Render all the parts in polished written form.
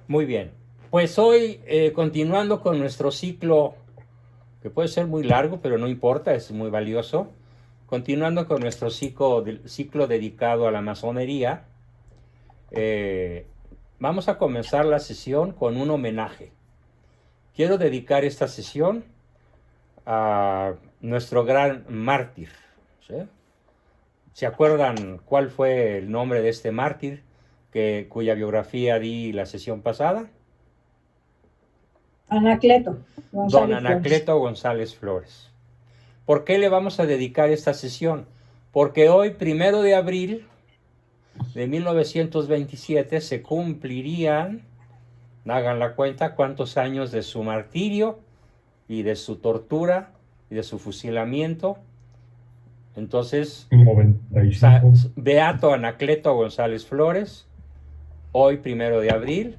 Muy bien. Pues hoy, continuando con nuestro ciclo, que puede ser muy largo, pero no importa, es muy valioso. Continuando con nuestro ciclo dedicado a la masonería, eh, vamos a comenzar la sesión con un homenaje. Quiero dedicar esta sesión a nuestro gran mártir. ¿Sí? ¿Se acuerdan cuál fue el nombre de este mártir cuya biografía di la sesión pasada? Anacleto Don González Flores. Anacleto González Flores. ¿Por qué le vamos a dedicar esta sesión? Porque hoy, 1 de abril de 1927, se cumplirían, hagan la cuenta, cuántos años de su martirio y de su tortura y de su fusilamiento. Entonces, 95. Beato Anacleto González Flores, hoy 1 de abril,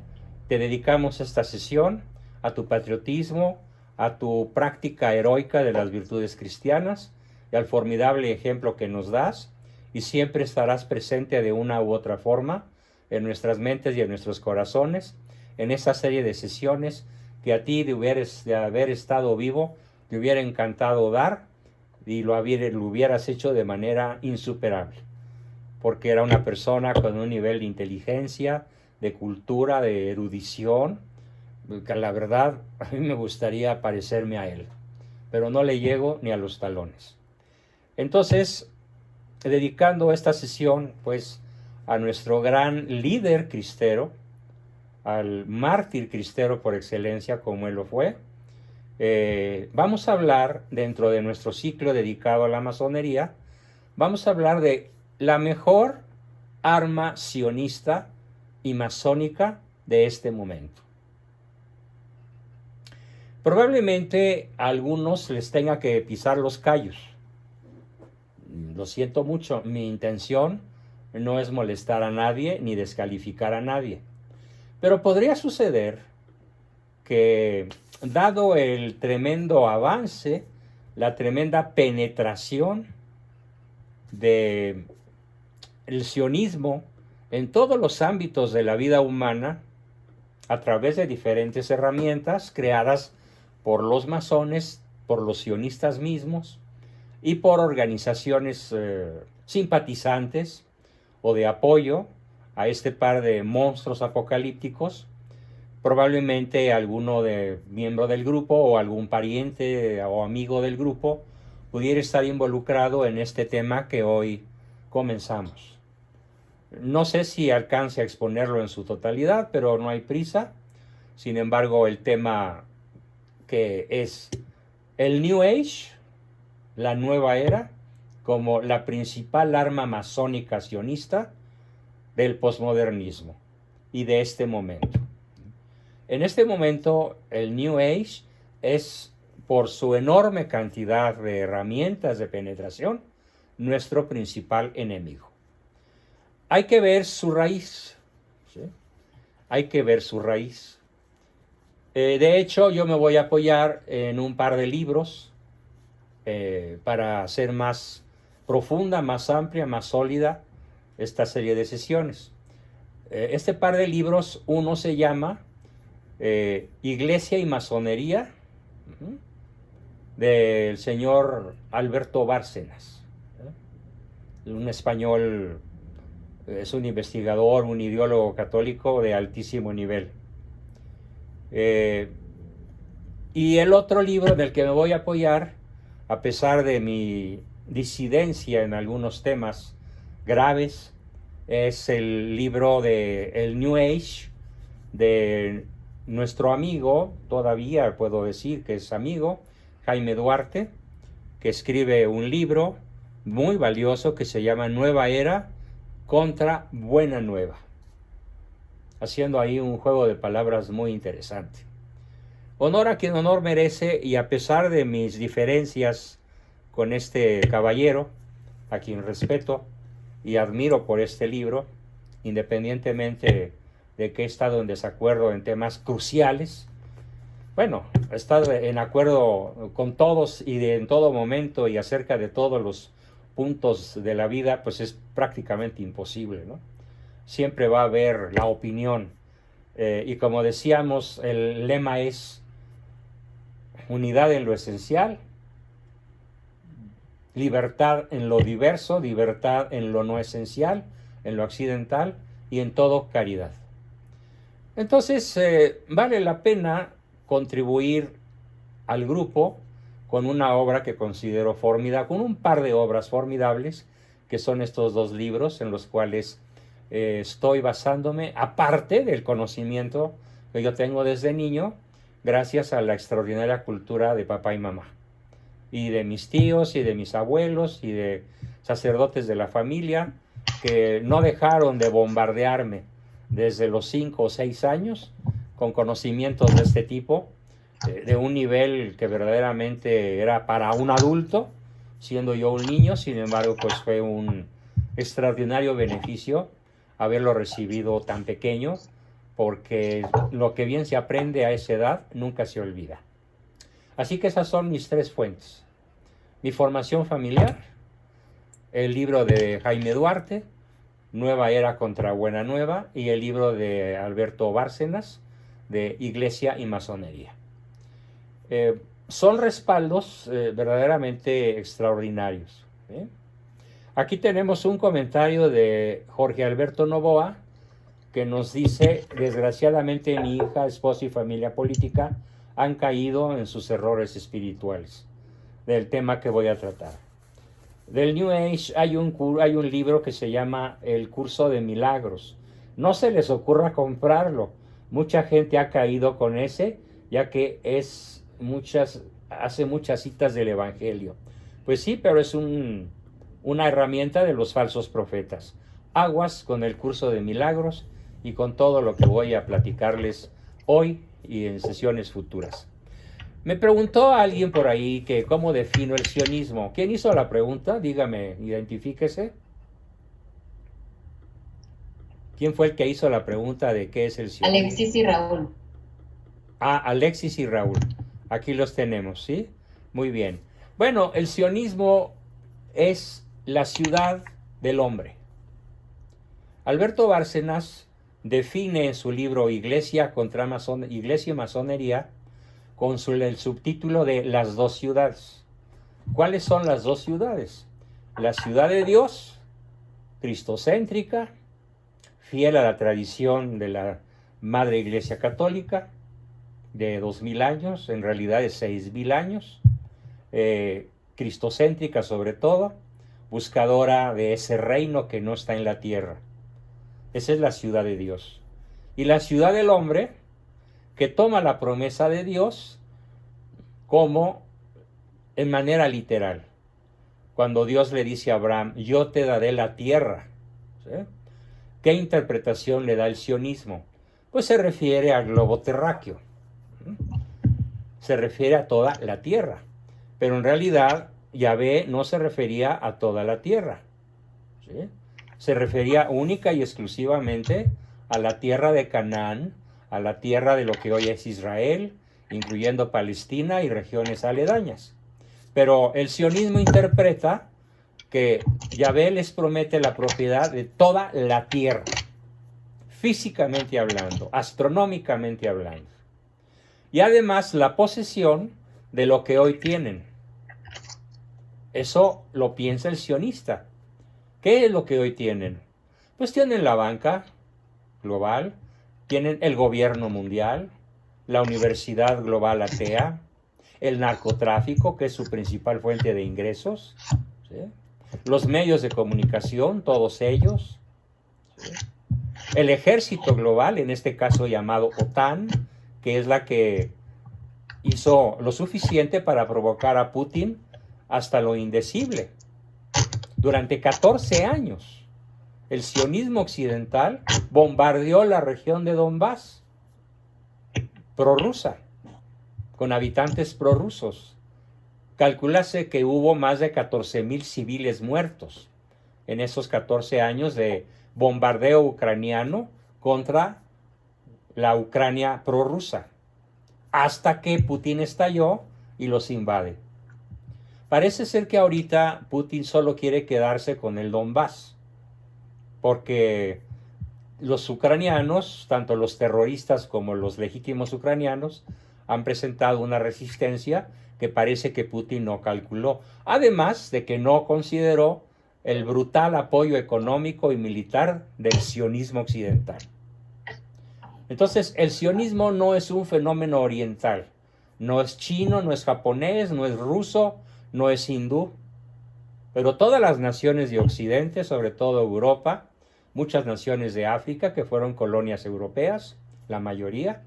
te dedicamos esta sesión a tu patriotismo, a tu práctica heroica de las virtudes cristianas y al formidable ejemplo que nos das, y siempre estarás presente de una u otra forma en nuestras mentes y en nuestros corazones, en esa serie de sesiones que a ti de haber estado vivo te hubiera encantado dar y lo hubieras hecho de manera insuperable, porque era una persona con un nivel de inteligencia, de cultura, de erudición, que la verdad a mí me gustaría parecerme a él, pero no le llego ni a los talones. Entonces, dedicando esta sesión pues a nuestro gran líder cristero, al mártir cristero por excelencia como él lo fue, vamos a hablar dentro de nuestro ciclo dedicado a la masonería, vamos a hablar de la mejor arma sionista y masónica de este momento. Probablemente a algunos les tenga que pisar los callos. Lo siento mucho, mi intención no es molestar a nadie ni descalificar a nadie. Pero podría suceder que, dado el tremendo avance, la tremenda penetración del sionismo en todos los ámbitos de la vida humana, a través de diferentes herramientas creadas por los masones, por los sionistas mismos y por organizaciones simpatizantes o de apoyo a este par de monstruos apocalípticos. Probablemente alguno miembro del grupo o algún pariente o amigo del grupo pudiera estar involucrado en este tema que hoy comenzamos. No sé si alcance a exponerlo en su totalidad, pero no hay prisa. Sin embargo, el tema que es el New Age, la nueva era, como la principal arma masónica sionista del posmodernismo y de este momento. En este momento, el New Age es, por su enorme cantidad de herramientas de penetración, nuestro principal enemigo. Hay que ver su raíz, ¿sí? Hay que ver su raíz. De hecho, yo me voy a apoyar en un par de libros para hacer más profunda, más amplia, más sólida esta serie de sesiones. Este par de libros, uno se llama Iglesia y Masonería, del señor Alberto Bárcenas, un español, es un investigador, un ideólogo católico de altísimo nivel. Y el otro libro del que me voy a apoyar, a pesar de mi disidencia en algunos temas graves, es el libro de El New Age de nuestro amigo, todavía puedo decir que es amigo, Jaime Duarte, que escribe un libro muy valioso que se llama Nueva Era contra Buena Nueva, haciendo ahí un juego de palabras muy interesante. Honor a quien honor merece, y a pesar de mis diferencias con este caballero, a quien respeto y admiro por este libro, independientemente de que he estado en desacuerdo en temas cruciales, bueno, he estado en acuerdo con todos y en todo momento y acerca de todos los puntos de la vida, pues es prácticamente imposible, ¿no? Siempre va a haber la opinión Y como decíamos, el lema es unidad en lo esencial, libertad en lo diverso, libertad en lo no esencial, en lo accidental y en todo caridad. Entonces, vale la pena contribuir al grupo con una obra que considero formidable, con un par de obras formidables, que son estos dos libros en los cuales estoy basándome, aparte del conocimiento que yo tengo desde niño, gracias a la extraordinaria cultura de papá y mamá, y de mis tíos, y de mis abuelos, y de sacerdotes de la familia, que no dejaron de bombardearme desde los 5 o 6 años con conocimientos de este tipo, de un nivel que verdaderamente era para un adulto, siendo yo un niño. Sin embargo, pues fue un extraordinario beneficio haberlo recibido tan pequeño, porque lo que bien se aprende a esa edad nunca se olvida. Así que esas son mis tres fuentes: mi formación familiar, el libro de Jaime Duarte, Nueva Era contra Buena Nueva, y el libro de Alberto Bárcenas, de Iglesia y Masonería. Son respaldos verdaderamente extraordinarios. Aquí tenemos un comentario de Jorge Alberto Novoa, que nos dice: desgraciadamente mi hija, esposa y familia política han caído en sus errores espirituales, del tema que voy a tratar. Del New Age hay un libro que se llama El Curso de Milagros. No se les ocurra comprarlo. Mucha gente ha caído con ese, ya que hace muchas citas del Evangelio. Pues sí, pero es una herramienta de los falsos profetas. Aguas con el Curso de Milagros y con todo lo que voy a platicarles hoy y en sesiones futuras. Me preguntó alguien por ahí que cómo defino el sionismo. ¿Quién hizo la pregunta? Dígame, identifíquese. ¿Quién fue el que hizo la pregunta de qué es el sionismo? Alexis y Raúl. Ah, Alexis y Raúl. Aquí los tenemos, ¿sí? Muy bien. Bueno, el sionismo es la ciudad del hombre. Alberto Bárcenas define en su libro Iglesia y Masonería con el subtítulo de Las dos ciudades. ¿Cuáles son las dos ciudades? La ciudad de Dios, cristocéntrica, fiel a la tradición de la Madre Iglesia Católica, de 2000 años, en realidad de 6000 años, cristocéntrica sobre todo, buscadora de ese reino que no está en la tierra. Esa es la ciudad de Dios. Y la ciudad del hombre, que toma la promesa de Dios como en manera literal. Cuando Dios le dice a Abraham: yo te daré la tierra. ¿Sí? ¿Qué interpretación le da el sionismo? Pues se refiere al globo terráqueo. Se refiere a toda la tierra. Pero en realidad Yahvé no se refería a toda la tierra. ¿Sí? Se refería única y exclusivamente a la tierra de Canaán, a la tierra de lo que hoy es Israel, incluyendo Palestina y regiones aledañas. Pero el sionismo interpreta que Yahvé les promete la propiedad de toda la tierra, físicamente hablando, astronómicamente hablando. Y además la posesión de lo que hoy tienen. Eso lo piensa el sionista. ¿Qué es lo que hoy tienen? Pues tienen la banca global, tienen el gobierno mundial, la universidad global atea, el narcotráfico, que es su principal fuente de ingresos, ¿sí? Los medios de comunicación, todos ellos, ¿sí? El ejército global, en este caso llamado OTAN, que es la que hizo lo suficiente para provocar a Putin hasta lo indecible. Durante 14 años, el sionismo occidental bombardeó la región de Donbass, prorrusa, con habitantes prorrusos. Calculase que hubo más de 14,000 civiles muertos en esos 14 años de bombardeo ucraniano contra la Ucrania prorrusa, hasta que Putin estalló y los invade. Parece ser que ahorita Putin solo quiere quedarse con el Donbass, porque los ucranianos, tanto los terroristas como los legítimos ucranianos, han presentado una resistencia que parece que Putin no calculó. Además de que no consideró el brutal apoyo económico y militar del sionismo occidental. Entonces, el sionismo no es un fenómeno oriental. No es chino, no es japonés, no es ruso, no es hindú. Pero todas las naciones de Occidente, sobre todo Europa, muchas naciones de África que fueron colonias europeas, la mayoría,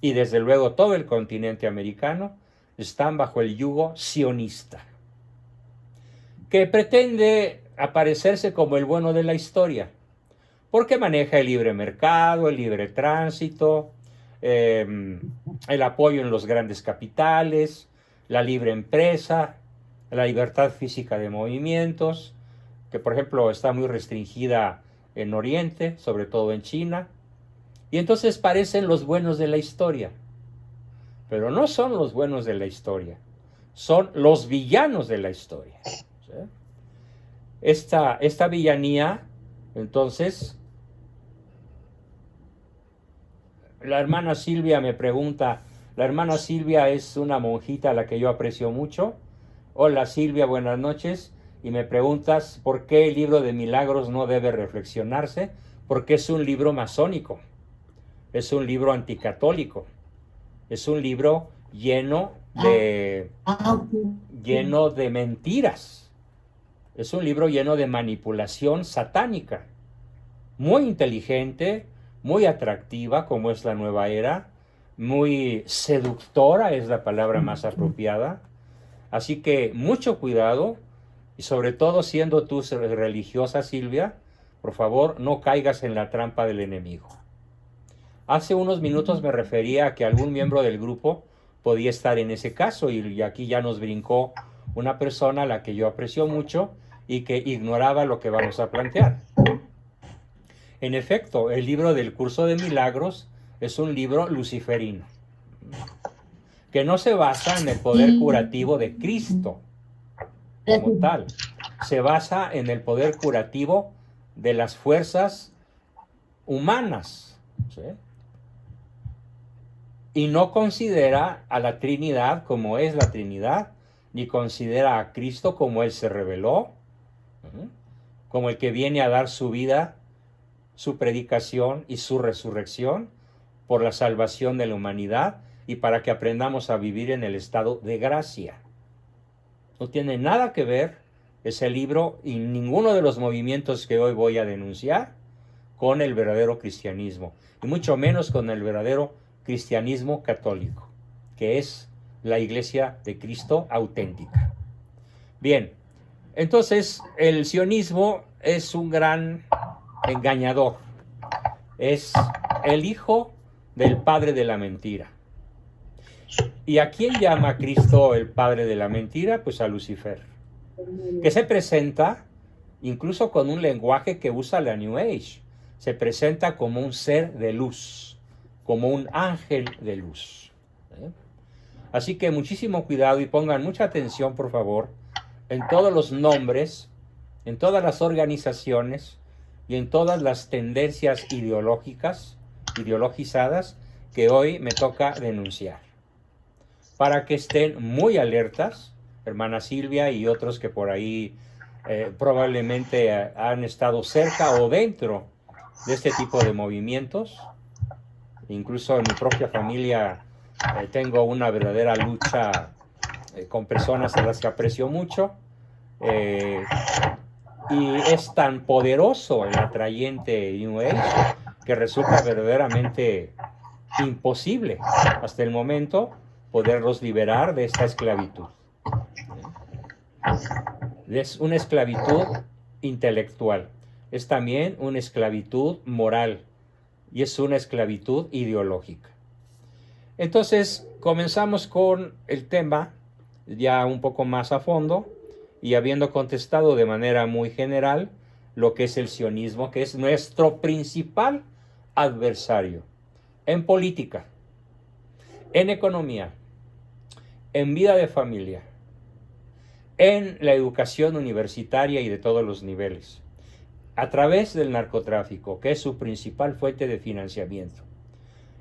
y desde luego todo el continente americano, están bajo el yugo sionista, que pretende aparecerse como el bueno de la historia, porque maneja el libre mercado, el libre tránsito, el apoyo en los grandes capitales, la libre empresa, la libertad física de movimientos, que por ejemplo está muy restringida en Oriente, sobre todo en China, y entonces parecen los buenos de la historia, pero no son los buenos de la historia, son los villanos de la historia. ¿Sí? Esta villanía, entonces, la hermana Silvia me pregunta, la hermana Silvia es una monjita a la que yo aprecio mucho. Hola Silvia, buenas noches. Y me preguntas por qué el libro de milagros no debe reflexionarse, porque es un libro masónico, es un libro anticatólico, es un libro lleno de mentiras, es un libro lleno de manipulación satánica, muy inteligente, muy atractiva como es la nueva era, muy seductora es la palabra más apropiada. Así que mucho cuidado, y sobre todo siendo tú religiosa, Silvia, por favor no caigas en la trampa del enemigo. Hace unos minutos me refería a que algún miembro del grupo podía estar en ese caso, y aquí ya nos brincó una persona a la que yo aprecio mucho y que ignoraba lo que vamos a plantear. En efecto, el libro del Curso de Milagros es un libro luciferino, que no se basa en el poder curativo de Cristo como tal, se basa en el poder curativo de las fuerzas humanas, ¿sí? Y no considera a la Trinidad como es la Trinidad, ni considera a Cristo como Él se reveló, como el que viene a dar su vida, su predicación y su resurrección por la salvación de la humanidad y para que aprendamos a vivir en el estado de gracia. No tiene nada que ver ese libro y ninguno de los movimientos que hoy voy a denunciar con el verdadero cristianismo, y mucho menos con el verdadero cristianismo católico, que es la Iglesia de Cristo auténtica. Bien, entonces el sionismo es un gran engañador, es el hijo del padre de la mentira. ¿Y a quién llama Cristo el padre de la mentira? Pues a Lucifer, que se presenta incluso con un lenguaje que usa la New Age. Se presenta como un ser de luz, como un ángel de luz. Así que muchísimo cuidado y pongan mucha atención, por favor, en todos los nombres, en todas las organizaciones y en todas las tendencias ideologizadas que hoy me toca denunciar, para que estén muy alertas, hermana Silvia y otros que por ahí probablemente han estado cerca o dentro de este tipo de movimientos. Incluso en mi propia familia tengo una verdadera lucha con personas a las que aprecio mucho, y es tan poderoso el atrayente New Age que resulta verdaderamente imposible hasta el momento poderlos liberar de esta esclavitud. Es una esclavitud intelectual, es también una esclavitud moral y es una esclavitud ideológica. Entonces comenzamos con el tema ya un poco más a fondo, y habiendo contestado de manera muy general lo que es el sionismo, que es nuestro principal adversario en política, en economía, en vida de familia, en la educación universitaria y de todos los niveles, a través del narcotráfico, que es su principal fuente de financiamiento.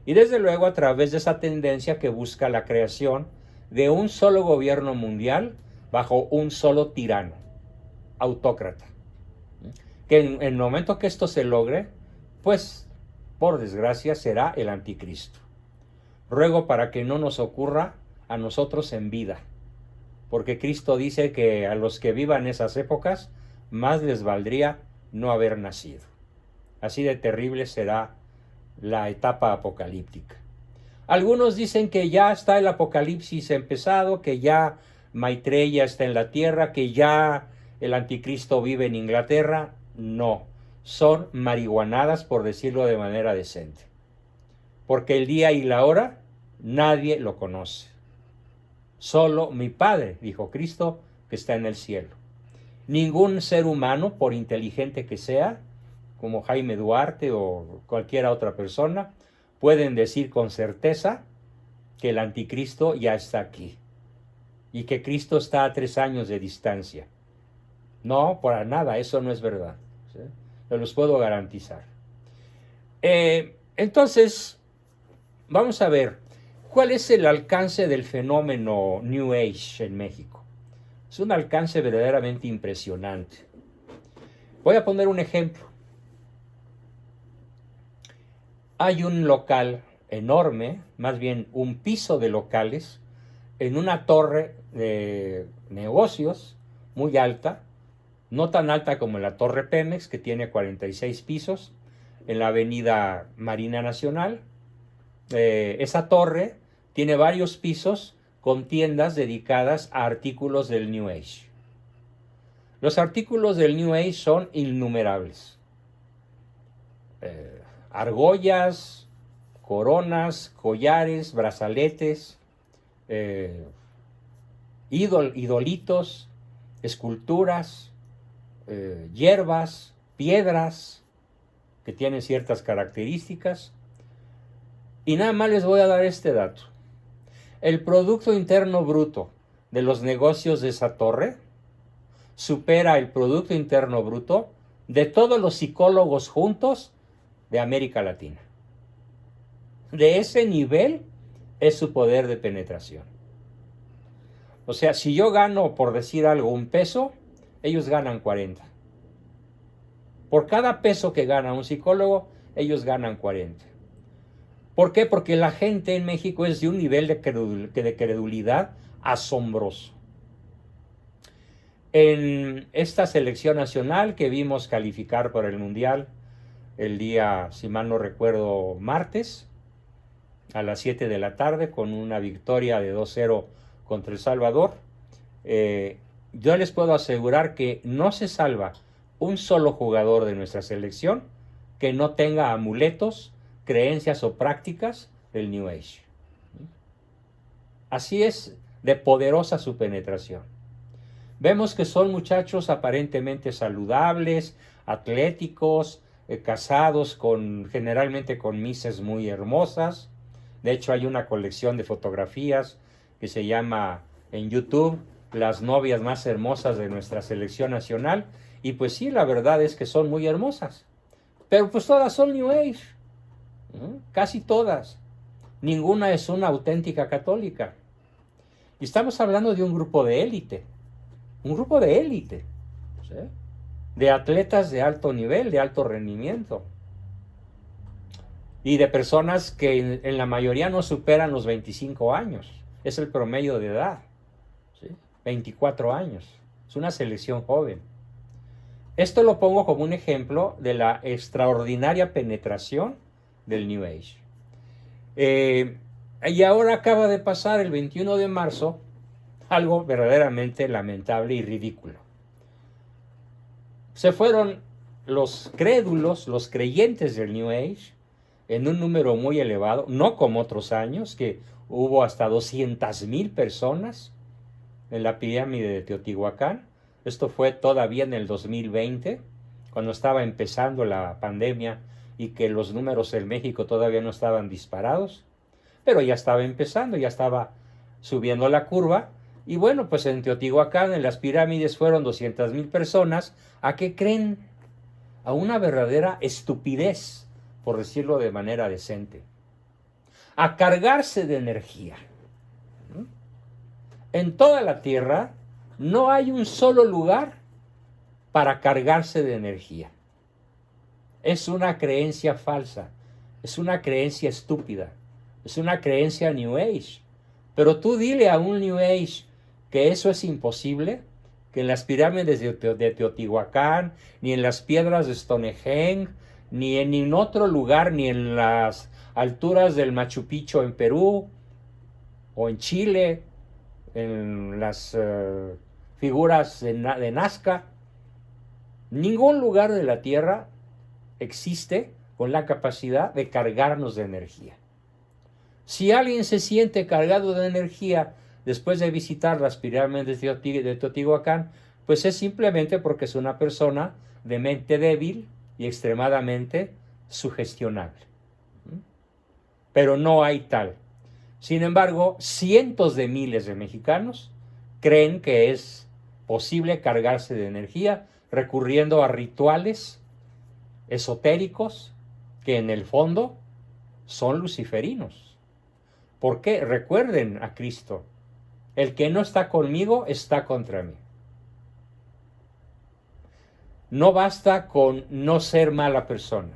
Y desde luego a través de esa tendencia que busca la creación de un solo gobierno mundial bajo un solo tirano, autócrata. Que en el momento que esto se logre, pues por desgracia será el anticristo. Ruego para que no nos ocurra a nosotros en vida, porque Cristo dice que a los que vivan esas épocas más les valdría no haber nacido. Así de terrible será la etapa apocalíptica. Algunos dicen que ya está el apocalipsis empezado, que ya Maitreya está en la tierra, que ya el anticristo vive en Inglaterra. No, son marihuanadas, por decirlo de manera decente. Porque el día y la hora nadie lo conoce. Solo mi Padre, dijo Cristo, que está en el cielo. Ningún ser humano, por inteligente que sea, como Jaime Duarte o cualquier otra persona, pueden decir con certeza que el anticristo ya está aquí y que Cristo está a 3 años de distancia. No, para nada, eso no es verdad. ¿Sí? Yo los puedo garantizar. Entonces, vamos a ver, ¿cuál es el alcance del fenómeno New Age en México? Es un alcance verdaderamente impresionante. Voy a poner un ejemplo. Hay un local enorme, más bien un piso de locales, en una torre de negocios muy alta, no tan alta como la Torre Pemex, que tiene 46 pisos, en la avenida Marina Nacional. Esa torre tiene varios pisos con tiendas dedicadas a artículos del New Age. Los artículos del New Age son innumerables. Argollas, coronas, collares, brazaletes, idolitos, esculturas, hierbas, piedras que tienen ciertas características. Y nada más les voy a dar este dato. El Producto Interno Bruto de los negocios de esa torre supera el Producto Interno Bruto de todos los psicólogos juntos de América Latina. De ese nivel es su poder de penetración. O sea, si yo gano, por decir algo, $1, ellos ganan 40. Por cada peso que gana un psicólogo, ellos ganan 40. ¿Por qué? Porque la gente en México es de un nivel de credulidad asombroso. En esta selección nacional que vimos calificar por el Mundial el día, si mal no recuerdo, martes, a las 7 de la tarde, con una victoria de 2-0 contra El Salvador, yo les puedo asegurar que no se salva un solo jugador de nuestra selección que no tenga amuletos, creencias o prácticas del New Age. Así es de poderosa su penetración. Vemos que son muchachos aparentemente saludables, atléticos, casados generalmente con mises muy hermosas. De hecho, hay una colección de fotografías que se llama en YouTube Las novias más hermosas de nuestra selección nacional. Y pues sí, la verdad es que son muy hermosas. Pero pues todas son New Age. Casi todas. Ninguna es una auténtica católica. Y estamos hablando de un grupo de élite. Un grupo de élite. ¿Sí? De atletas de alto nivel, de alto rendimiento. Y de personas que en la mayoría no superan los 25 años. Es el promedio de edad. ¿Sí? 24 años. Es una selección joven. Esto lo pongo como un ejemplo de la extraordinaria penetración del New Age. Y ahora acaba de pasar el 21 de marzo algo verdaderamente lamentable y ridículo. Se fueron los crédulos, los creyentes del New Age, en un número muy elevado, no como otros años, que hubo hasta 200,000 personas en la pirámide de Teotihuacán. Esto fue todavía en el 2020, cuando estaba empezando la pandemia y que los números en México todavía no estaban disparados, pero ya estaba empezando, ya estaba subiendo la curva. Y bueno, pues en Teotihuacán, en las pirámides, fueron 200,000 personas. ¿A qué creen? a una verdadera estupidez, por decirlo de manera decente, a cargarse de energía. En toda la Tierra no hay un solo lugar para cargarse de energía. Es una creencia falsa, es una creencia estúpida, es una creencia New Age. Pero tú dile a un New Age que eso es imposible, que en las pirámides de Teotihuacán, ni en las piedras de Stonehenge, ni en otro lugar, ni en las alturas del Machu Picchu en Perú, o en Chile, en las figuras de Nazca, ningún lugar de la Tierra existe con la capacidad de cargarnos de energía. Si alguien se siente cargado de energía después de visitar las pirámides de Teotihuacán, pues es simplemente porque es una persona de mente débil y extremadamente sugestionable. Pero no hay tal. Sin embargo, cientos de miles de mexicanos creen que es posible cargarse de energía recurriendo a rituales esotéricos que en el fondo son luciferinos. ¿Por qué? Recuerden a Cristo. El que no está conmigo está contra mí. No basta con no ser mala persona.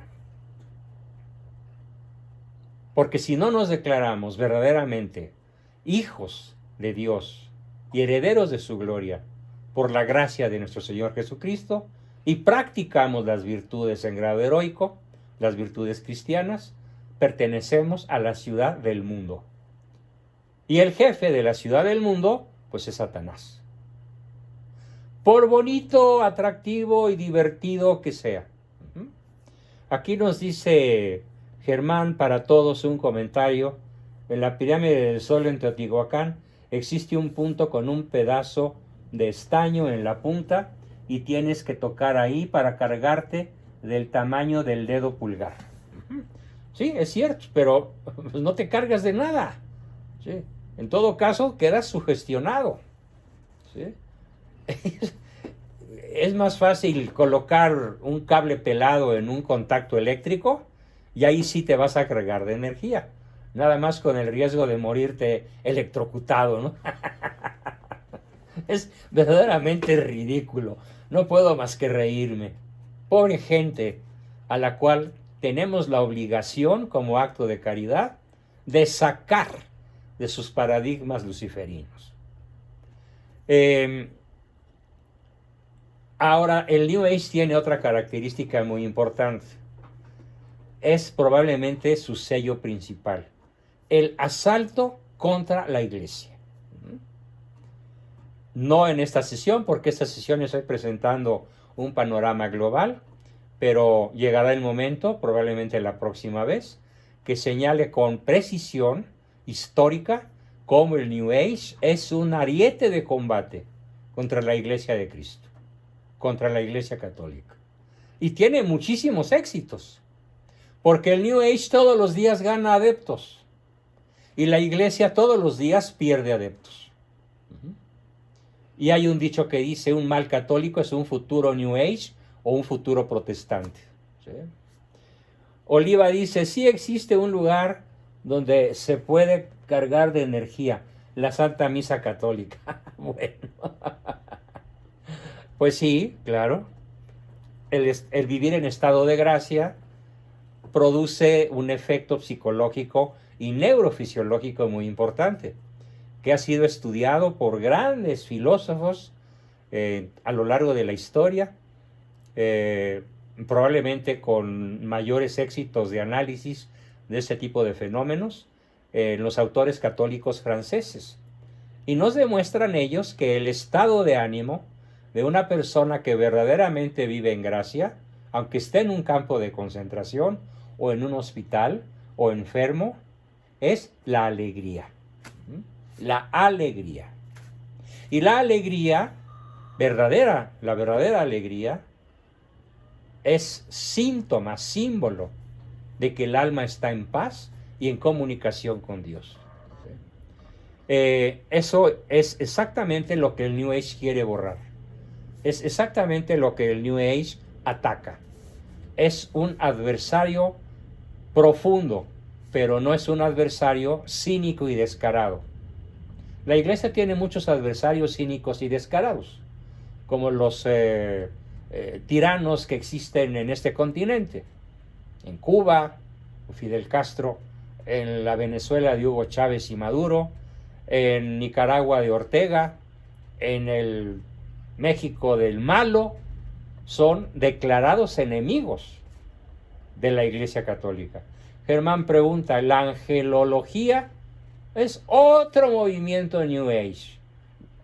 Porque si no nos declaramos verdaderamente hijos de Dios y herederos de su gloria por la gracia de nuestro Señor Jesucristo y practicamos las virtudes en grado heroico, las virtudes cristianas, pertenecemos a la ciudad del mundo. Y el jefe de la ciudad del mundo, pues es Satanás. Por bonito, atractivo y divertido que sea. Aquí nos dice Germán para todos un comentario. En la pirámide del Sol en Teotihuacán existe un punto con un pedazo de estaño en la punta y tienes que tocar ahí para cargarte del tamaño del dedo pulgar. Sí, es cierto, pero no te cargas de nada. ¿Sí? En todo caso, quedas sugestionado. ¿Sí? Es más fácil colocar un cable pelado en un contacto eléctrico y ahí sí te vas a cargar de energía. Nada más con el riesgo de morirte electrocutado, ¿no? Es verdaderamente ridículo. No puedo más que reírme. Pobre gente a la cual tenemos la obligación, como acto de caridad, de sacar de sus paradigmas luciferinos. Ahora, el New Age tiene otra característica muy importante. Es probablemente su sello principal. El asalto contra la iglesia. No en esta sesión, porque esta sesión estoy presentando un panorama global, pero llegará el momento, probablemente la próxima vez, que señale con precisión histórica cómo el New Age es un ariete de combate contra la Iglesia de Cristo, contra la Iglesia Católica. Y tiene muchísimos éxitos, porque el New Age todos los días gana adeptos y la Iglesia todos los días pierde adeptos. Y hay un dicho que dice, un mal católico es un futuro New Age o un futuro protestante. ¿Sí? Oliva dice, sí existe un lugar donde se puede cargar de energía, la Santa Misa Católica. Bueno, pues sí, claro. El vivir en estado de gracia produce un efecto psicológico y neurofisiológico muy importante, que ha sido estudiado por grandes filósofos a lo largo de la historia, probablemente con mayores éxitos de análisis de este tipo de fenómenos, los autores católicos franceses. Y nos demuestran ellos que el estado de ánimo de una persona que verdaderamente vive en gracia, aunque esté en un campo de concentración o en un hospital o enfermo, es la alegría. La alegría. Y la alegría verdadera, la verdadera alegría, es síntoma, símbolo de que el alma está en paz y en comunicación con Dios. Eso es exactamente lo que el New Age quiere borrar. Es exactamente lo que el New Age ataca. es un adversario profundo, pero no es un adversario cínico y descarado. La iglesia tiene muchos adversarios cínicos y descarados, como los tiranos que existen en este continente. En Cuba, Fidel Castro, en la Venezuela de Hugo Chávez y Maduro, en Nicaragua de Ortega, en el México del Malo, son declarados enemigos de la Iglesia Católica. Germán pregunta, ¿la angelología es otro movimiento de New Age?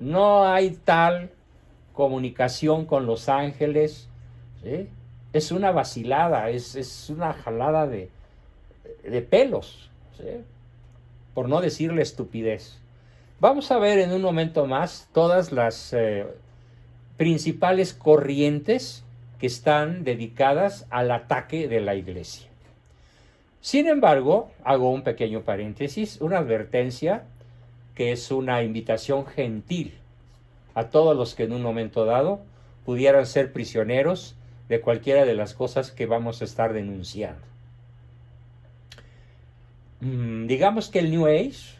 No hay tal comunicación con los ángeles, ¿sí? Es una vacilada, es una jalada de pelos, ¿sí? Por no decirle estupidez. Vamos a ver en un momento más todas las principales corrientes que están dedicadas al ataque de la iglesia. Sin embargo, hago un pequeño paréntesis, una advertencia que es una invitación gentil a todos los que en un momento dado pudieran ser prisioneros de cualquiera de las cosas que vamos a estar denunciando. Digamos que el New Age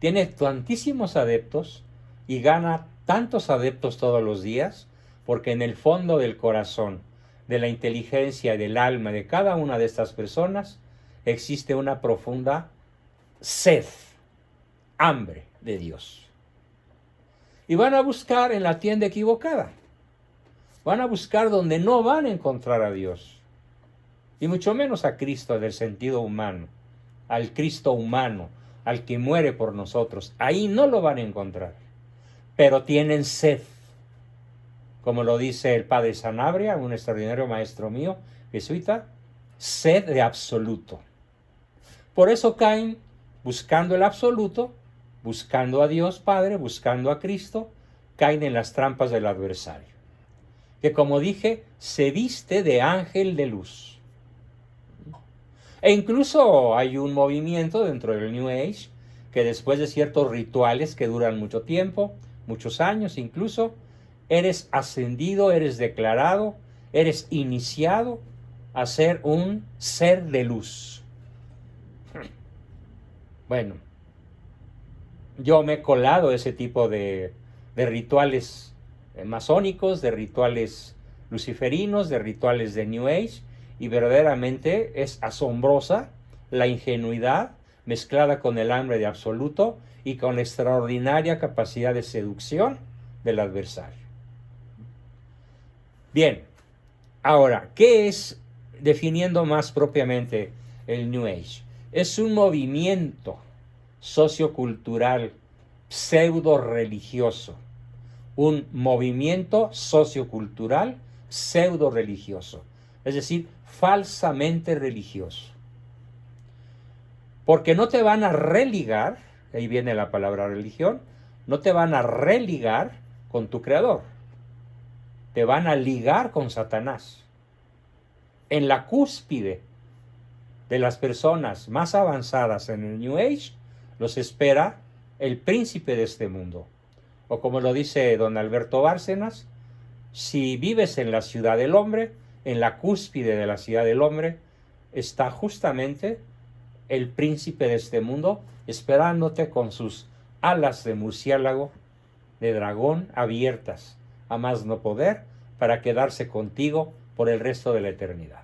tiene tantísimos adeptos y gana tantos adeptos todos los días, porque en el fondo del corazón, de la inteligencia y del alma de cada una de estas personas, existe una profunda sed, hambre de Dios. Y van a buscar en la tienda equivocada. Van a buscar donde no van a encontrar a Dios. Y mucho menos a Cristo del sentido humano, al Cristo humano, al que muere por nosotros. Ahí no lo van a encontrar. Pero tienen sed. Como lo dice el padre Sanabria, un extraordinario maestro mío, jesuita, sed de absoluto. Por eso caen buscando el absoluto, buscando a Dios Padre, buscando a Cristo, caen en las trampas del adversario, que como dije, se viste de ángel de luz. E incluso hay un movimiento dentro del New Age que después de ciertos rituales que duran mucho tiempo, muchos años incluso, eres ascendido, eres declarado, eres iniciado a ser un ser de luz. Bueno, yo me he colado ese tipo de rituales masónicos, de rituales luciferinos, de rituales de New Age, y verdaderamente es asombrosa la ingenuidad mezclada con el hambre de absoluto y con la extraordinaria capacidad de seducción del adversario. Bien, ahora, ¿qué es, definiendo más propiamente el New Age? Es un movimiento sociocultural pseudo-religioso. Un movimiento sociocultural pseudo-religioso. Es decir, falsamente religioso. Porque no te van a religar, ahí viene la palabra religión, no te van a religar con tu creador. Te van a ligar con Satanás. En la cúspide de las personas más avanzadas en el New Age, los espera el príncipe de este mundo. O como lo dice don Alberto Bárcenas, si vives en la ciudad del hombre, en la cúspide de la ciudad del hombre, está justamente el príncipe de este mundo esperándote con sus alas de murciélago, de dragón abiertas, a más no poder, para quedarse contigo por el resto de la eternidad.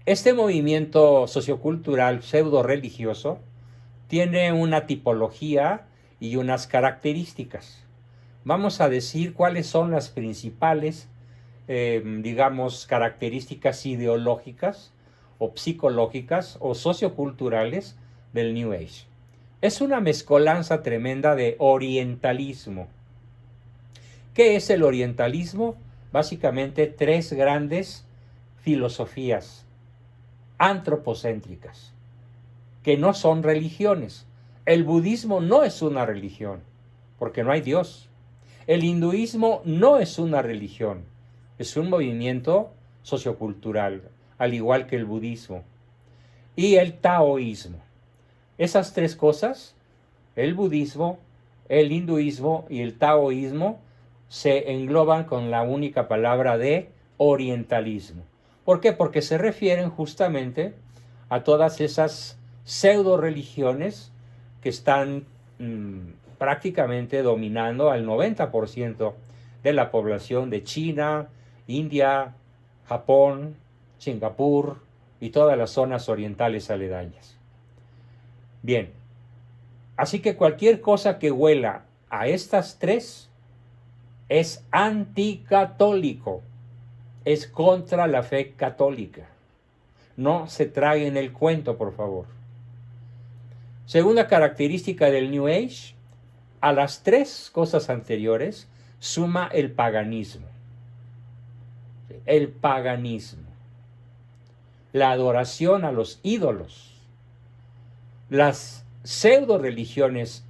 Este movimiento sociocultural pseudo-religioso tiene una tipología y unas características. Vamos a decir cuáles son las principales, características ideológicas o psicológicas o socioculturales del New Age. Es una mezcolanza tremenda de orientalismo. ¿Qué es el orientalismo? Básicamente tres grandes filosofías antropocéntricas, que no son religiones. El budismo no es una religión, porque no hay Dios. El hinduismo no es una religión, es un movimiento sociocultural, al igual que el budismo. Y el taoísmo. Esas tres cosas, el budismo, el hinduismo y el taoísmo, se engloban con la única palabra de orientalismo. ¿Por qué? Porque se refieren justamente a todas esas pseudo religiones que están prácticamente dominando al 90% de la población de China, India, Japón, Singapur y todas las zonas orientales aledañas. Bien, así que cualquier cosa que huela a estas tres es anticatólico, es contra la fe católica. No se traguen el cuento, por favor. Segunda característica del New Age, a las tres cosas anteriores suma el paganismo. El paganismo, la adoración a los ídolos, las pseudo religiones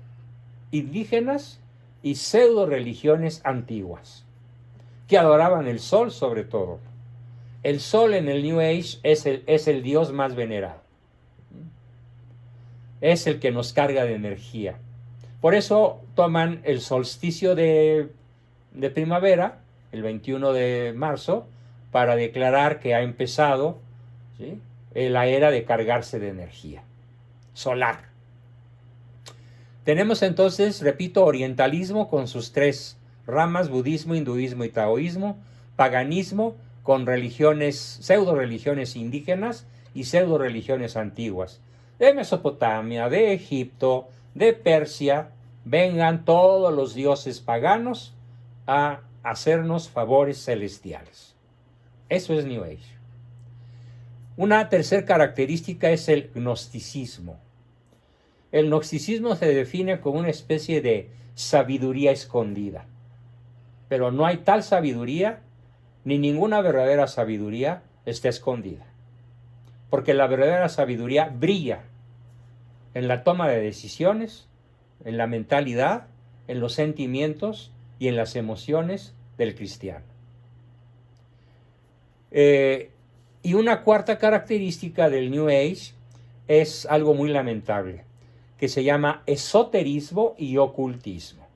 indígenas y pseudo religiones antiguas, que adoraban el sol sobre todo. El sol en el New Age es el dios más venerado. Es el que nos carga de energía. Por eso toman el solsticio de primavera, el 21 de marzo, para declarar que ha empezado, ¿sí?, la era de cargarse de energía solar. Tenemos entonces, repito, orientalismo con sus tres ramas: budismo, hinduismo y taoísmo; paganismo con religiones, pseudo religiones indígenas y pseudo religiones antiguas. De Mesopotamia, de Egipto, de Persia, vengan todos los dioses paganos a hacernos favores celestiales. Eso es New Age. Una tercera característica es el gnosticismo. El gnosticismo se define como una especie de sabiduría escondida. Pero no hay tal sabiduría, ni ninguna verdadera sabiduría está escondida. Porque la verdadera sabiduría brilla en la toma de decisiones, en la mentalidad, en los sentimientos y en las emociones del cristiano. Y una cuarta característica del New Age es algo muy lamentable, que se llama esoterismo y ocultismo,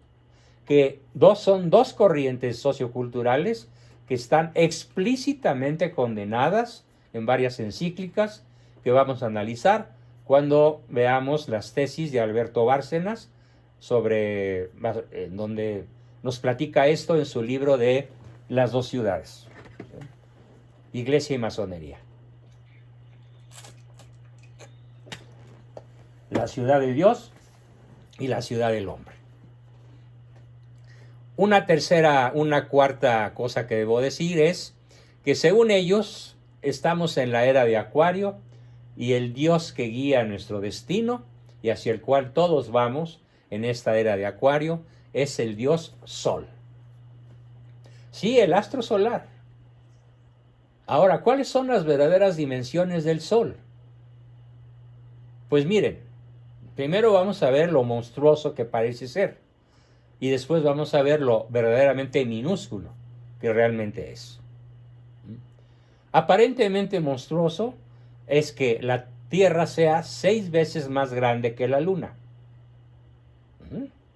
que son dos corrientes socioculturales que están explícitamente condenadas en varias encíclicas que vamos a analizar cuando veamos las tesis de Alberto Bárcenas, donde nos platica esto en su libro de Las dos ciudades, Iglesia y Masonería. La ciudad de Dios y la ciudad del hombre. Una cuarta cosa que debo decir es que según ellos estamos en la era de Acuario y el Dios que guía nuestro destino y hacia el cual todos vamos en esta era de Acuario es el Dios Sol. Sí, el astro solar. Ahora, ¿cuáles son las verdaderas dimensiones del Sol? Pues miren, primero vamos a ver lo monstruoso que parece ser y después vamos a ver lo verdaderamente minúsculo que realmente es. Aparentemente monstruoso es que la Tierra sea 6 veces más grande que la Luna.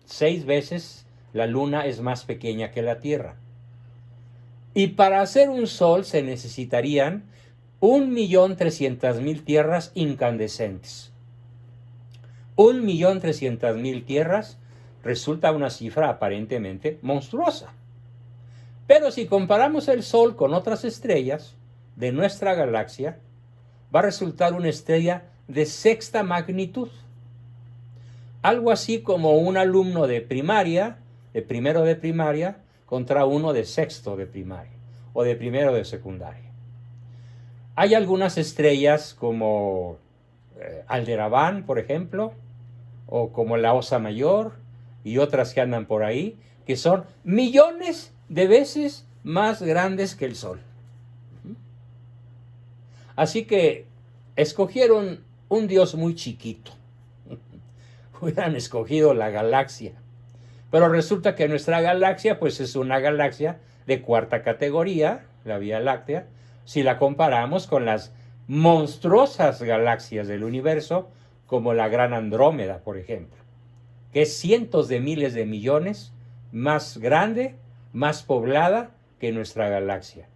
6 veces la Luna es más pequeña que la Tierra. Y para hacer un sol se necesitarían 1.300.000 tierras incandescentes. 1.300.000 tierras resulta una cifra aparentemente monstruosa. Pero si comparamos el Sol con otras estrellas de nuestra galaxia, va a resultar una estrella de sexta magnitud. Algo así como un alumno de primaria, de primero de primaria, contra uno de sexto de primaria o de primero de secundaria. Hay algunas estrellas como Aldebarán, por ejemplo, o como la Osa Mayor y otras que andan por ahí, que son millones de veces más grandes que el Sol. Así que escogieron un Dios muy chiquito. Hubieran escogido la galaxia. Pero resulta que nuestra galaxia pues es una galaxia de cuarta categoría, la Vía Láctea, si la comparamos con las monstruosas galaxias del universo, como la Gran Andrómeda, por ejemplo, que es cientos de miles de millones más grande más poblada que nuestra galaxia,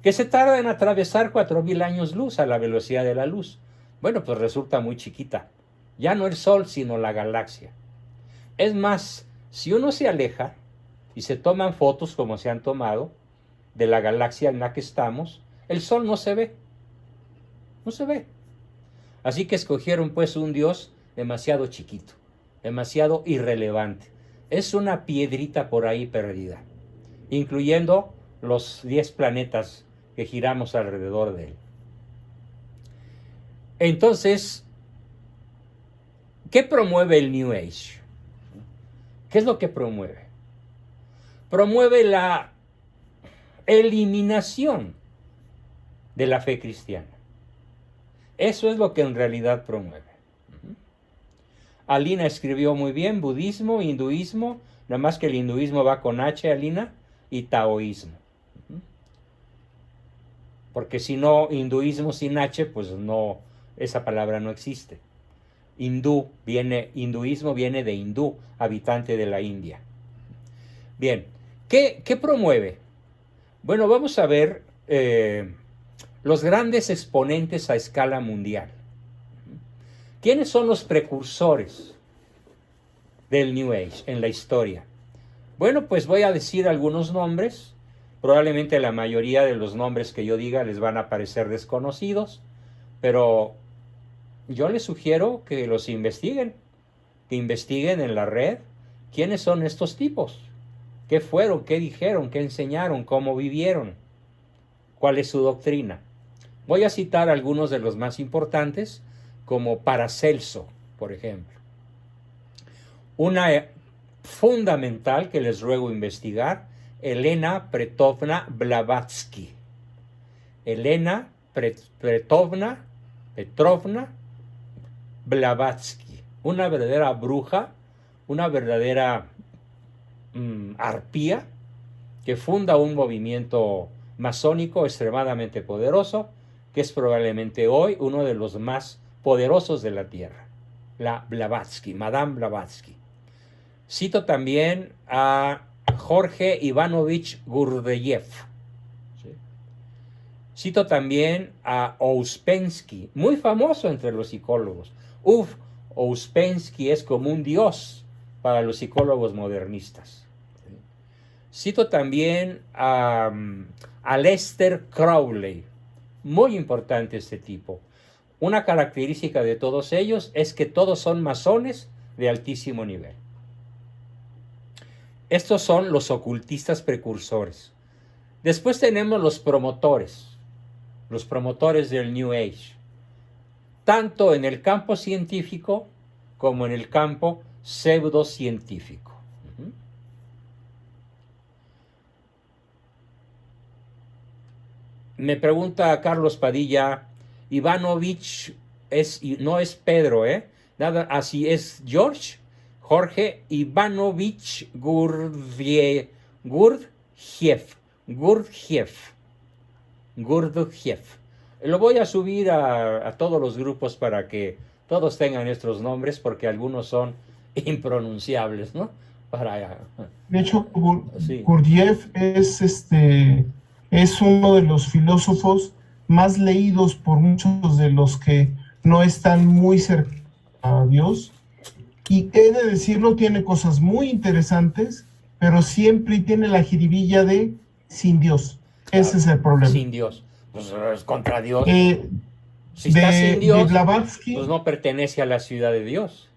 que se tarda en atravesar 4.000 años luz a la velocidad de la luz. Bueno, pues resulta muy chiquita. Ya no el Sol, sino la galaxia. Es más, si uno se aleja y se toman fotos como se han tomado de la galaxia en la que estamos, el Sol no se ve. No se ve. Así que escogieron pues un Dios demasiado chiquito, demasiado irrelevante. Es una piedrita por ahí perdida, incluyendo los 10 planetas que giramos alrededor de él. Entonces, ¿qué promueve el New Age? ¿Qué es lo que promueve? Promueve la eliminación de la fe cristiana. Eso es lo que en realidad promueve. Alina escribió muy bien: budismo, hinduismo, nada más que el hinduismo va con H, Alina, y taoísmo. Porque si no, hinduismo sin H, pues no, esa palabra no existe. Hinduismo viene de hindú, habitante de la India. Bien, ¿qué promueve? Bueno, vamos a ver los grandes exponentes a escala mundial. ¿Quiénes son los precursores del New Age en la historia? Bueno, pues voy a decir algunos nombres. Probablemente la mayoría de los nombres que yo diga les van a parecer desconocidos, pero yo les sugiero que los investiguen, que investiguen en la red quiénes son estos tipos, qué fueron, qué dijeron, qué enseñaron, cómo vivieron, cuál es su doctrina. Voy a citar algunos de los más importantes, como Paracelso, por ejemplo. Una fundamental que les ruego investigar, Elena Petrovna Blavatsky, una verdadera bruja, una verdadera arpía, que funda un movimiento masónico extremadamente poderoso, que es probablemente hoy uno de los más poderosos de la Tierra, la Blavatsky, Madame Blavatsky. Cito también a Jorge Ivanovich Gurdjieff. ¿Sí? Cito también a Ouspensky, muy famoso entre los psicólogos. Ouspensky es como un dios para los psicólogos modernistas. ¿Sí? Cito también a Aleister Crowley, muy importante este tipo. Una característica de todos ellos es que todos son masones de altísimo nivel. Estos son los ocultistas precursores. Después tenemos los promotores del New Age, tanto en el campo científico como en el campo pseudocientífico. Me pregunta Carlos Padilla, Ivanovich no es Pedro, nada, así es Jorge Ivanovich Gurdjieff. Lo voy a subir a todos los grupos para que todos tengan estos nombres, porque algunos son impronunciables, ¿no? De hecho, Sí. Gurdjieff es uno de los filósofos más leídos por muchos de los que no están muy cerca a Dios. Y he de decirlo, tiene cosas muy interesantes, pero siempre tiene la jiribilla de sin Dios. Claro, ese es el problema. Sin Dios. Pues es contra Dios. Si está sin Dios, de Blavatsky, pues no pertenece a la ciudad de Dios.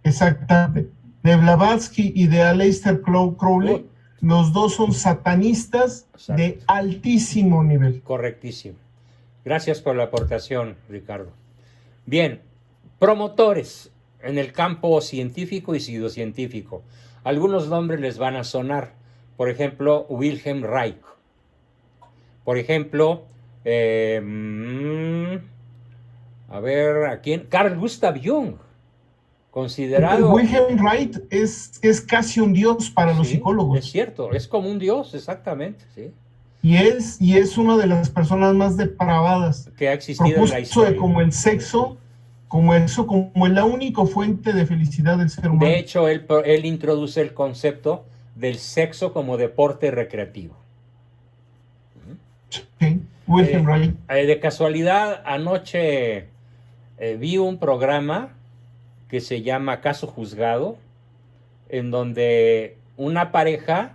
Exactamente. De Blavatsky y de Aleister Crowley, los dos son satanistas. Exacto. De altísimo nivel. Correctísimo. Gracias por la aportación, Ricardo. Bien, promotores en el campo científico y pseudocientífico. Algunos nombres les van a sonar. Por ejemplo, Wilhelm Reich. Por ejemplo, a ver, ¿a quién? Carl Gustav Jung, considerado... Wilhelm Reich es casi un dios para los psicólogos. Es cierto, es como un dios, exactamente, sí. Y es una de las personas más depravadas que ha existido en la historia. Como el sexo, como la única fuente de felicidad del ser humano. De hecho, él introduce el concepto del sexo como deporte recreativo. Sí, Wilhelm Reich. De casualidad, anoche vi un programa que se llama Caso Juzgado, en donde una pareja,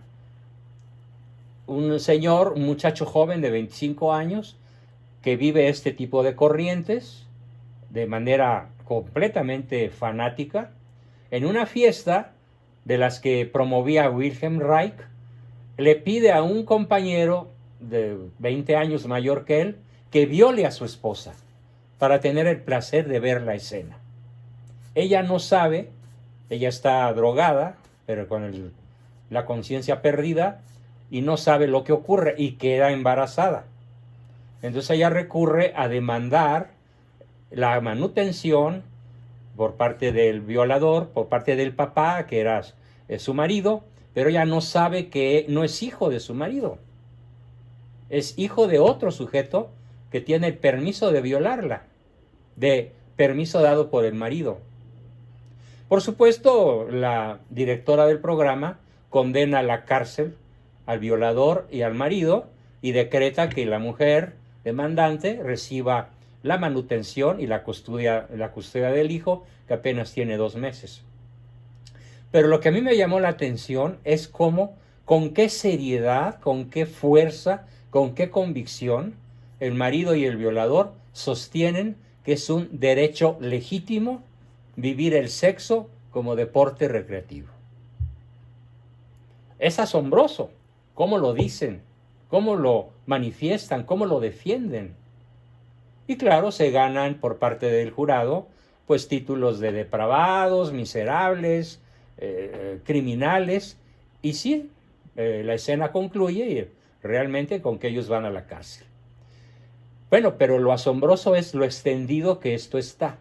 un señor, un muchacho joven de 25 años, que vive este tipo de corrientes de manera completamente fanática, en una fiesta de las que promovía Wilhelm Reich, le pide a un compañero de 20 años mayor que él que viole a su esposa para tener el placer de ver la escena. Ella no sabe, ella está drogada, pero con la conciencia perdida, y no sabe lo que ocurre y queda embarazada. Entonces ella recurre a demandar la manutención por parte del violador, por parte del papá, que era su marido, pero ella no sabe que no es hijo de su marido. Es hijo de otro sujeto que tiene el permiso de violarla, de permiso dado por el marido. Por supuesto, la directora del programa condena a la cárcel al violador y al marido y decreta que la mujer demandante reciba la manutención y la custodia del hijo, que apenas tiene 2 meses. Pero lo que a mí me llamó la atención es cómo, con qué seriedad, con qué fuerza, con qué convicción el marido y el violador sostienen que es un derecho legítimo vivir el sexo como deporte recreativo. Es asombroso cómo lo dicen, cómo lo manifiestan, cómo lo defienden. Y claro, se ganan por parte del jurado pues títulos de depravados, miserables, criminales, y sí, la escena concluye realmente con que ellos van a la cárcel. Bueno, pero lo asombroso es lo extendido que esto está.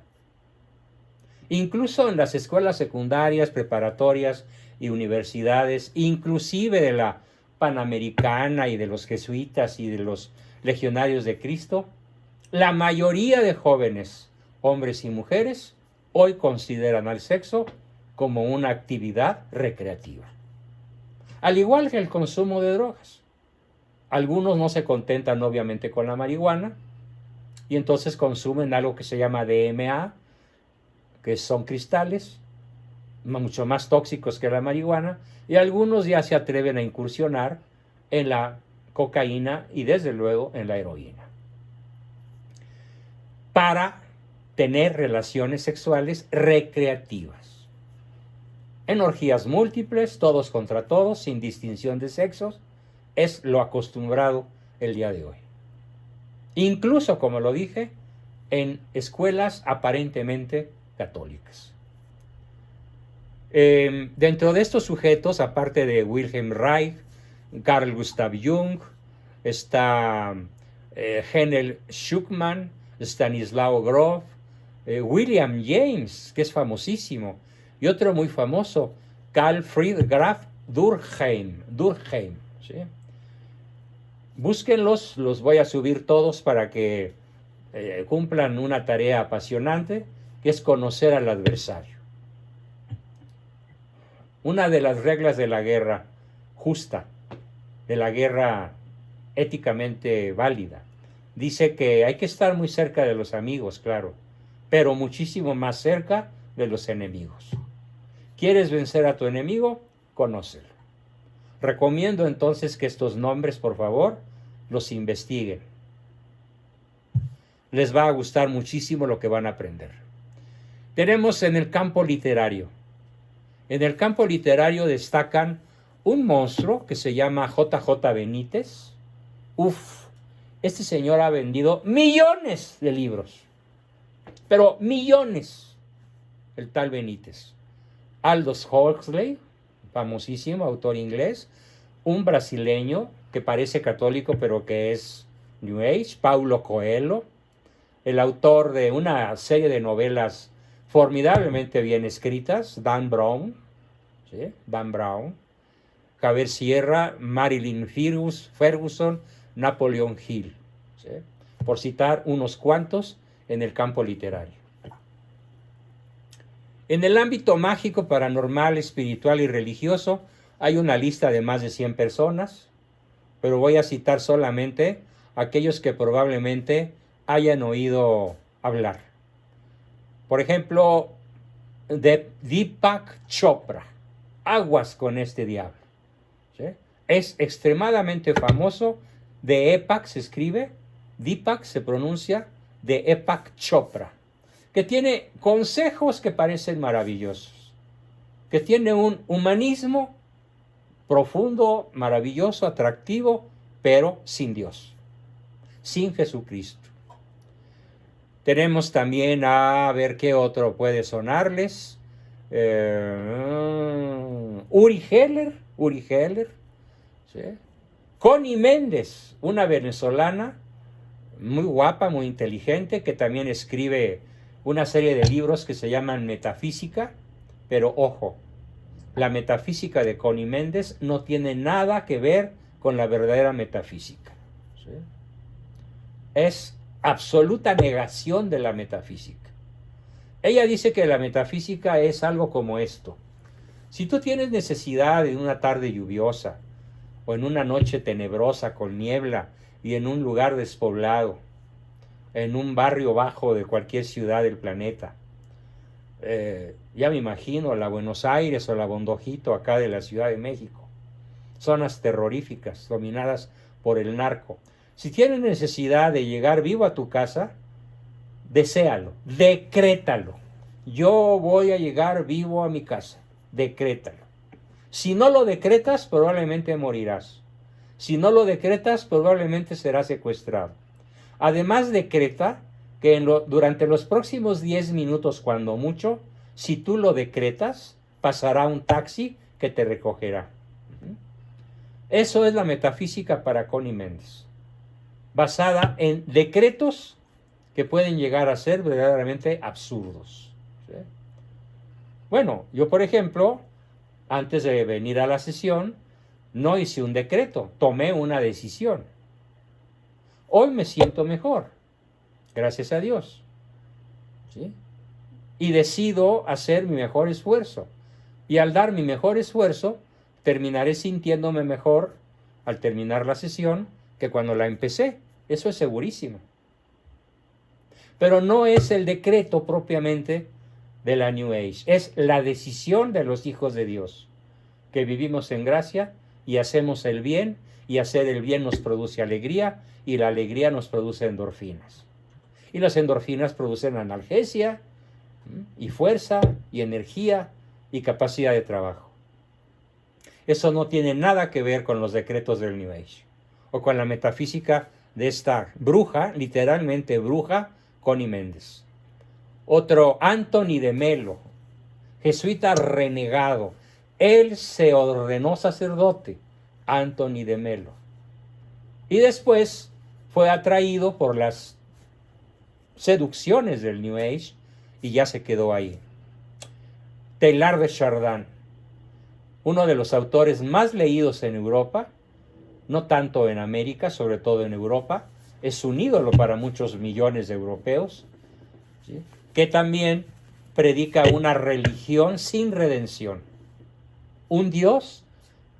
Incluso en las escuelas secundarias, preparatorias y universidades, inclusive de la Panamericana y de los jesuitas y de los legionarios de Cristo, la mayoría de jóvenes, hombres y mujeres, hoy consideran al sexo como una actividad recreativa. Al igual que el consumo de drogas. Algunos no se contentan obviamente con la marihuana y entonces consumen algo que se llama DMA, que son cristales, mucho más tóxicos que la marihuana, y algunos ya se atreven a incursionar en la cocaína y desde luego en la heroína, para tener relaciones sexuales recreativas. En orgías múltiples, todos contra todos, sin distinción de sexos, es lo acostumbrado el día de hoy. Incluso, como lo dije, en escuelas aparentemente católicas. Dentro de estos sujetos, aparte de Wilhelm Reich, Carl Gustav Jung, está Henel Schuckmann, Stanislao Grof, William James, que es famosísimo, y otro muy famoso, Carl Friedrich Graf Durkheim, ¿sí? Búsquenlos, los voy a subir todos para que cumplan una tarea apasionante, que es conocer al adversario. Una de las reglas de la guerra justa, de la guerra éticamente válida, dice que hay que estar muy cerca de los amigos, claro, pero muchísimo más cerca de los enemigos. ¿Quieres vencer a tu enemigo? Conócelo. Recomiendo entonces que estos nombres, por favor, los investiguen. Les va a gustar muchísimo lo que van a aprender. Tenemos en el campo literario. En el campo literario destacan un monstruo que se llama J.J. Benítez. Este señor ha vendido millones de libros, pero millones, el tal Benítez. Aldous Huxley, famosísimo autor inglés, un brasileño que parece católico pero que es New Age, Paulo Coelho, el autor de una serie de novelas formidablemente bien escritas, Dan Brown, ¿sí? Dan Brown, Javier Sierra, Marilyn Ferguson, Napoleon Hill, ¿sí? Por citar unos cuantos en el campo literario. En el ámbito mágico, paranormal, espiritual y religioso, Hay una lista de más de 100 personas, pero voy a citar solamente aquellos que probablemente hayan oído hablar. Por ejemplo, de Deepak Chopra. Aguas con este diablo. ¿Sí? Es extremadamente famoso. Deepak se escribe, Deepak se pronuncia Deepak Chopra, que tiene consejos que parecen maravillosos, que tiene un humanismo profundo, maravilloso, atractivo, pero sin Dios, sin Jesucristo. Tenemos también, a ver qué otro puede sonarles, Uri Geller, ¿sí? Connie Méndez, una venezolana muy guapa, muy inteligente, que también escribe una serie de libros que se llaman Metafísica, pero ojo, la metafísica de Connie Méndez no tiene nada que ver con la verdadera metafísica, ¿sí? Es absoluta negación de la metafísica. Ella dice que la metafísica es algo como esto. Si tú tienes necesidad en una tarde lluviosa o en una noche tenebrosa con niebla y en un lugar despoblado, en un barrio bajo de cualquier ciudad del planeta, ya me imagino la Buenos Aires o la Bondojito acá de la Ciudad de México, zonas terroríficas dominadas por el narco. Si tienes necesidad de llegar vivo a tu casa, deséalo, decrétalo. Yo voy a llegar vivo a mi casa, decrétalo. Si no lo decretas, probablemente morirás. Si no lo decretas, probablemente serás secuestrado. Además, decreta que durante los próximos 10 minutos, cuando mucho, si tú lo decretas, pasará un taxi que te recogerá. Eso es la metafísica para Connie Méndez, basada en decretos que pueden llegar a ser verdaderamente absurdos, ¿sí? Bueno, yo por ejemplo, antes de venir a la sesión, no hice un decreto, tomé una decisión. Hoy me siento mejor, gracias a Dios, ¿sí? Y decido hacer mi mejor esfuerzo. Y al dar mi mejor esfuerzo, terminaré sintiéndome mejor al terminar la sesión que cuando la empecé. Eso es segurísimo. Pero no es el decreto propiamente de la New Age. Es la decisión de los hijos de Dios, que vivimos en gracia y hacemos el bien, y hacer el bien nos produce alegría, y la alegría nos produce endorfinas. Y las endorfinas producen analgesia, y fuerza, y energía, y capacidad de trabajo. Eso no tiene nada que ver con los decretos del New Age, o con la metafísica de esta bruja, literalmente bruja, Connie Méndez. Otro, Anthony de Melo, jesuita renegado. Él se ordenó sacerdote, Anthony de Melo. Y después fue atraído por las seducciones del New Age y ya se quedó ahí. Teilhard de Chardin, uno de los autores más leídos en Europa, no tanto en América, sobre todo en Europa, es un ídolo para muchos millones de europeos, ¿sí? Que también predica una religión sin redención, un Dios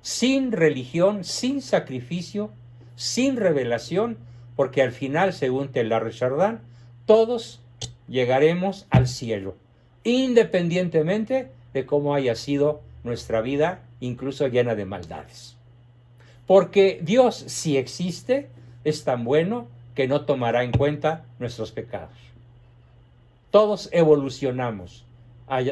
sin religión, sin sacrificio, sin revelación, porque al final, según Teilhard de Chardin, todos llegaremos al cielo, independientemente de cómo haya sido nuestra vida, incluso llena de maldades. Porque Dios, si existe, es tan bueno que no tomará en cuenta nuestros pecados. Todos evolucionamos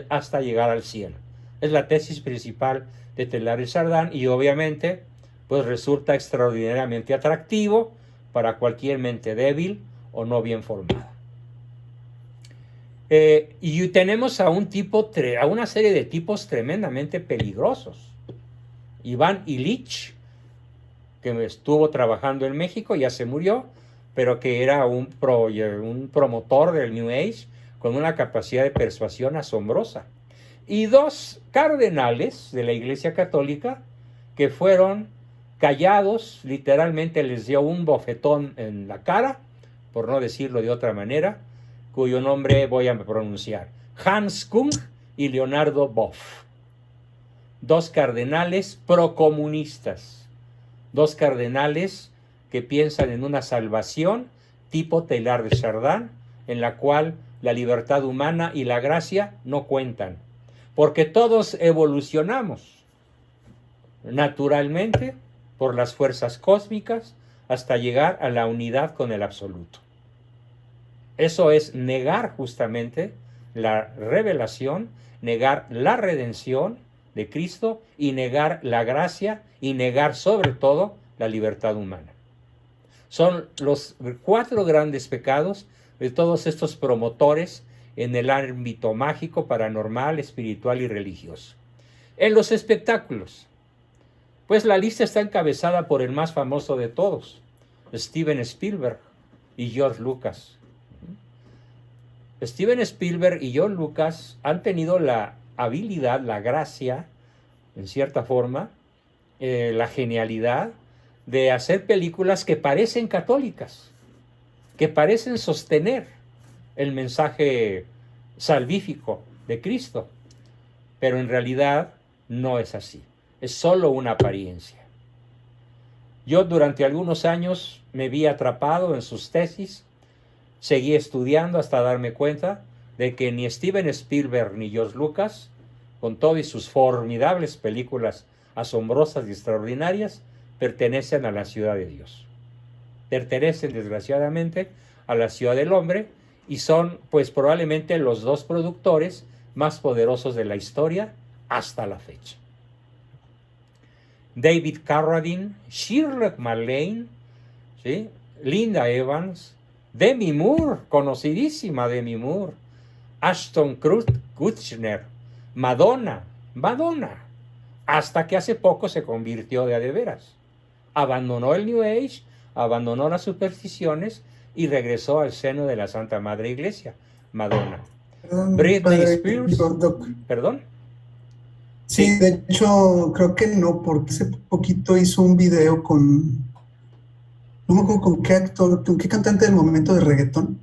hasta llegar al cielo. Es la tesis principal de Teilhard de Chardin y obviamente pues resulta extraordinariamente atractivo para cualquier mente débil o no bien formada. Y tenemos a una serie de tipos tremendamente peligrosos. Iván Illich, que estuvo trabajando en México, ya se murió, pero que era un promotor del New Age con una capacidad de persuasión asombrosa. Y dos cardenales de la Iglesia Católica que fueron callados, literalmente les dio un bofetón en la cara, por no decirlo de otra manera, cuyo nombre voy a pronunciar: Hans Kung y Leonardo Boff. dos cardenales procomunistas, dos cardenales que piensan en una salvación tipo Teilhard de Chardin, en la cual la libertad humana y la gracia no cuentan, porque todos evolucionamos naturalmente por las fuerzas cósmicas hasta llegar a la unidad con el absoluto. Eso es negar justamente la revelación, negar la redención de Cristo y negar la gracia y negar sobre todo la libertad humana. Son los 4 grandes pecados de todos estos promotores en el ámbito mágico, paranormal, espiritual y religioso. En los espectáculos, pues la lista está encabezada por el más famoso de todos, Steven Spielberg y George Lucas. Steven Spielberg y George Lucas han tenido la habilidad, la gracia, en cierta forma, la genialidad de hacer películas que parecen católicas, que parecen sostener el mensaje salvífico de Cristo, pero en realidad no es así, es solo una apariencia. Yo durante algunos años me vi atrapado en sus tesis, seguí estudiando hasta darme cuenta de que ni Steven Spielberg ni George Lucas, con todas sus formidables películas asombrosas y extraordinarias, pertenecen a la ciudad de Dios. Pertenecen desgraciadamente a la ciudad del hombre y son pues probablemente los 2 productores más poderosos de la historia hasta la fecha. David Carradine, Shirley MacLaine, ¿sí? Linda Evans, Demi Moore, conocidísima Demi Moore, Ashton Kutcher, Madonna, hasta que hace poco se convirtió de a de veras. Abandonó el New Age, abandonó las supersticiones y regresó al seno de la Santa Madre Iglesia, Madonna. Perdón, Britney padre, Spears, Doc. ¿perdón? Sí, de hecho, creo que no, porque hace poquito hizo un video con, no me acuerdo con qué actor, con qué cantante del momento de reggaetón,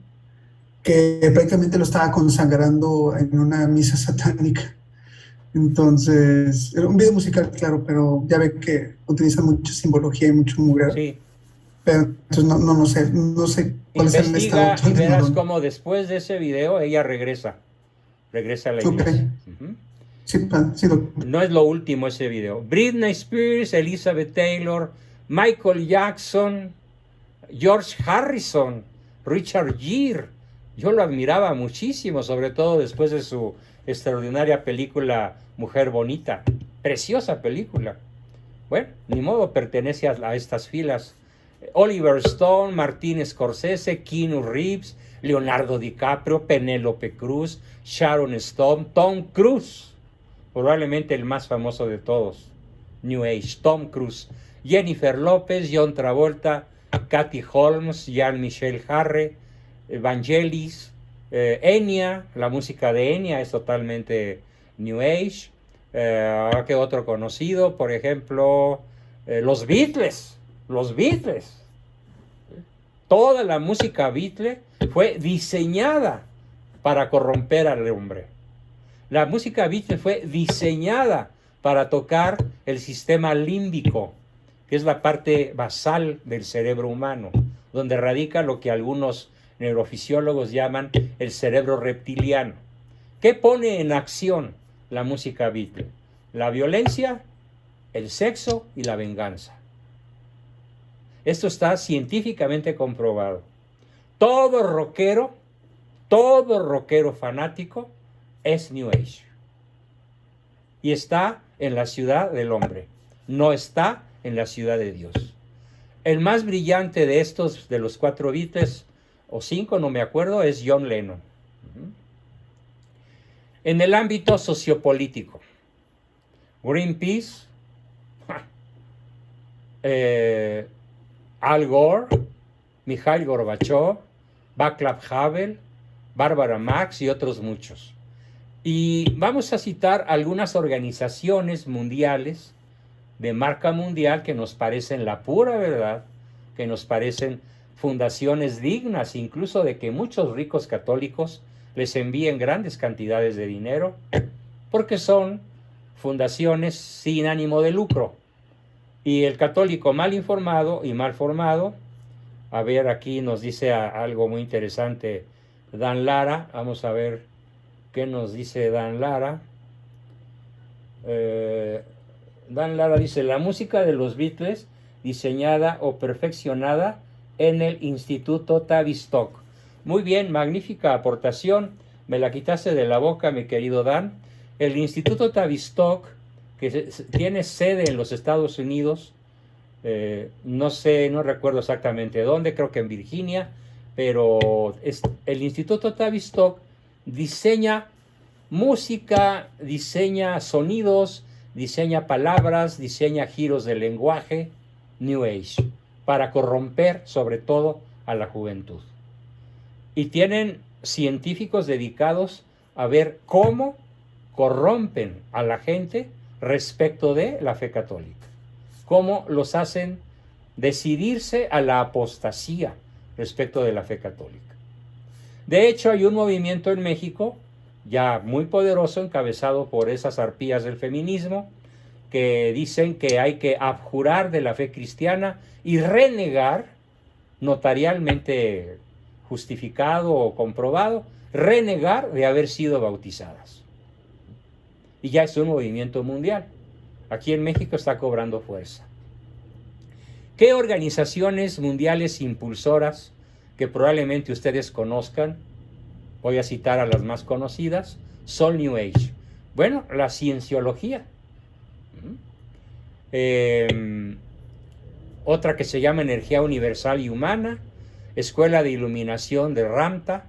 que prácticamente lo estaba consagrando en una misa satánica. Entonces, era un video musical, claro, pero ya ve que utiliza mucha simbología y mucho mugrero. Sí. Pero entonces no sé cuál es el estado Investiga actual y de verás Madonna. cómo después de ese video ella regresa a la Ok. iglesia. Ujú. Sí, doctor. No es lo último ese video. Britney Spears, Elizabeth Taylor, Michael Jackson, George Harrison, Richard Gere. Yo lo admiraba muchísimo, sobre todo después de su extraordinaria película Mujer Bonita. Preciosa película. Bueno, ni modo, pertenece a estas filas. Oliver Stone, Martin Scorsese, Keanu Reeves, Leonardo DiCaprio, Penélope Cruz, Sharon Stone, Tom Cruise, probablemente el más famoso de todos, New Age, Tom Cruise, Jennifer López, John Travolta, Katy Holmes, Jean-Michel Jarre, Vangelis, Enya, la música de Enya es totalmente New Age. ¿Qué otro conocido? Por ejemplo, los Beatles. Toda la música Beatle fue diseñada para corromper al hombre. La música Beatle fue diseñada para tocar el sistema límbico, que es la parte basal del cerebro humano, donde radica lo que algunos neurofisiólogos llaman el cerebro reptiliano. ¿Qué pone en acción la música Beatle? La violencia, el sexo y la venganza. Esto está científicamente comprobado. Todo rockero fanático es New Age. Y está en la ciudad del hombre, no está en la ciudad de Dios. El más brillante de estos, de los 4 Beatles, o 5, no me acuerdo, es John Lennon. En el ámbito sociopolítico, Greenpeace, Al Gore, Mikhail Gorbachev, Václav Havel, Barbara Marx y otros muchos. Y vamos a citar algunas organizaciones mundiales de marca mundial que nos parecen la pura verdad, que nos parecen fundaciones dignas incluso de que muchos ricos católicos les envíen grandes cantidades de dinero, porque son fundaciones sin ánimo de lucro. Y el católico mal informado y mal formado, a ver, aquí nos dice algo muy interesante Dan Lara, vamos a ver qué nos dice Dan Lara. Dan Lara dice, la música de los Beatles diseñada o perfeccionada en el Instituto Tavistock. Muy bien, magnífica aportación, me la quitaste de la boca, mi querido Dan. El Instituto Tavistock, que tiene sede en los Estados Unidos, no sé, no recuerdo exactamente dónde, creo que en Virginia, pero el Instituto Tavistock diseña música, diseña sonidos, diseña palabras, diseña giros del lenguaje, New Age, para corromper sobre todo a la juventud. Y tienen científicos dedicados a ver cómo corrompen a la gente respecto de la fe católica, cómo los hacen decidirse a la apostasía respecto de la fe católica. De hecho, hay un movimiento en México ya muy poderoso, encabezado por esas arpías del feminismo, que dicen que hay que abjurar de la fe cristiana y renegar, notarialmente justificado o comprobado, renegar de haber sido bautizadas. Y ya es un movimiento mundial. Aquí en México está cobrando fuerza. ¿Qué organizaciones mundiales impulsoras que probablemente ustedes conozcan? Voy a citar a las más conocidas, son New Age. Bueno, la cienciología. Otra que se llama Energía Universal y Humana, Escuela de Iluminación de Ramta,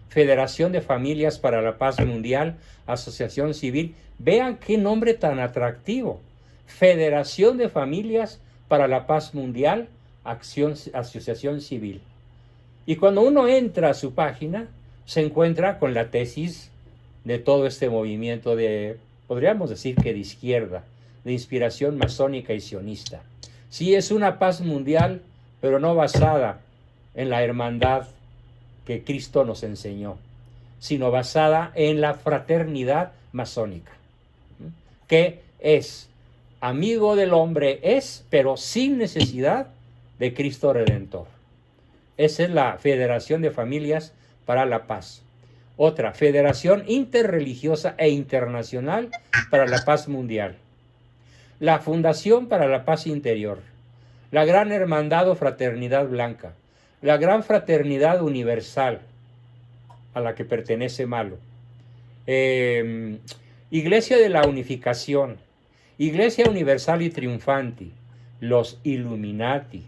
Federación de Familias para la Paz Mundial, Asociación Civil. Vean qué nombre tan atractivo. Federación de Familias para la Paz Mundial, Asociación Civil. Y cuando uno entra a su página, se encuentra con la tesis de todo este movimiento de, podríamos decir que de izquierda, de inspiración masónica y sionista. Sí, es una paz mundial, pero no basada en la hermandad que Cristo nos enseñó, sino basada en la fraternidad masónica, que es amigo del hombre, pero sin necesidad de Cristo Redentor. Esa es la Federación de Familias para la Paz. Otra, Federación Interreligiosa e Internacional para la Paz Mundial. La Fundación para la Paz Interior. La Gran Hermandad o Fraternidad Blanca. La Gran Fraternidad Universal, a la que pertenece Malo. Iglesia de la Unificación. Iglesia Universal y Triunfanti. Los Illuminati,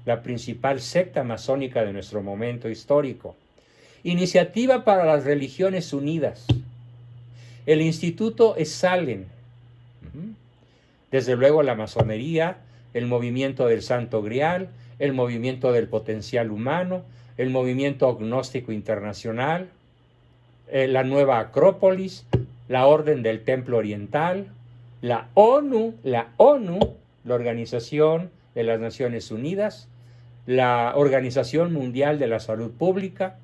la principal secta masónica de nuestro momento histórico. Iniciativa para las Religiones Unidas, el Instituto Esalen, desde luego la masonería, el movimiento del Santo Grial, el movimiento del potencial humano, el movimiento gnóstico internacional, la nueva Acrópolis, la Orden del Templo Oriental, la ONU, la Organización de las Naciones Unidas, la Organización Mundial de la Salud Pública,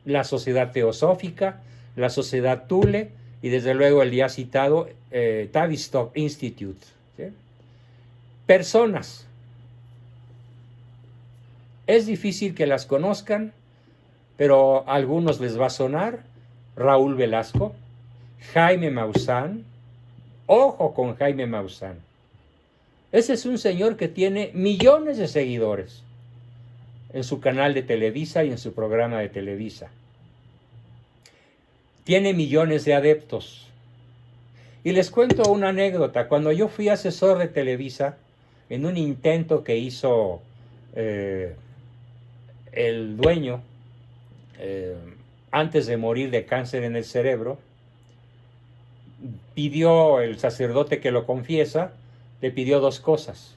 la Sociedad Teosófica, la Sociedad Thule y desde luego el ya citado Tavistock Institute. ¿Sí? Personas. Es difícil que las conozcan, pero a algunos les va a sonar. Raúl Velasco, Jaime Maussan. Ojo con Jaime Maussan. Ese es un señor que tiene millones de seguidores en su canal de Televisa y en su programa de Televisa. Tiene millones de adeptos. Y les cuento una anécdota. Cuando yo fui asesor de Televisa, en un intento que hizo el dueño antes de morir de cáncer en el cerebro, pidió el sacerdote que lo confiesa, le pidió dos cosas: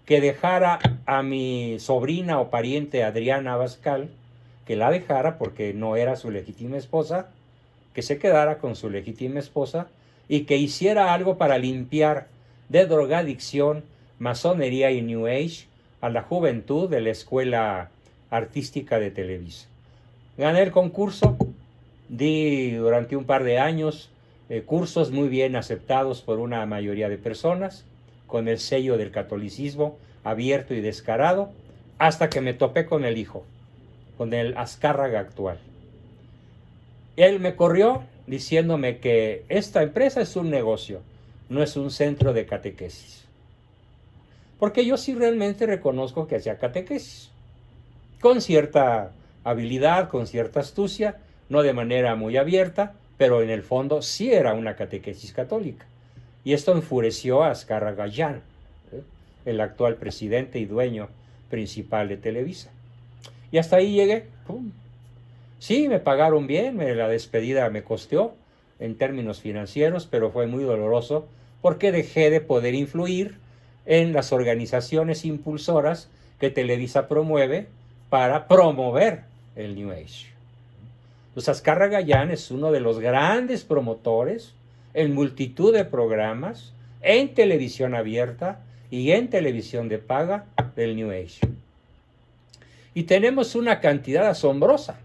que dejara a mi sobrina o pariente Adriana Abascal, que la dejara porque no era su legítima esposa, que se quedara con su legítima esposa y que hiciera algo para limpiar de drogadicción, masonería y New Age a la juventud de la Escuela Artística de Televisa. Gané el concurso, di durante un par de años cursos muy bien aceptados por una mayoría de personas, con el sello del catolicismo abierto y descarado, hasta que me topé con el hijo, con el Azcárraga actual. Él me corrió diciéndome que esta empresa es un negocio, no es un centro de catequesis. Porque yo sí realmente reconozco que hacía catequesis, con cierta habilidad, con cierta astucia, no de manera muy abierta, pero en el fondo sí era una catequesis católica. Y esto enfureció a Azcárraga Llán, el actual presidente y dueño principal de Televisa. Y hasta ahí llegué. ¡Pum! Sí, me pagaron bien, la despedida me costeó en términos financieros, pero fue muy doloroso porque dejé de poder influir en las organizaciones impulsoras que Televisa promueve para promover el New Age. Pues Azcárraga Llán es uno de los grandes promotores en multitud de programas, en televisión abierta y en televisión de paga del New Age. Y tenemos una cantidad asombrosa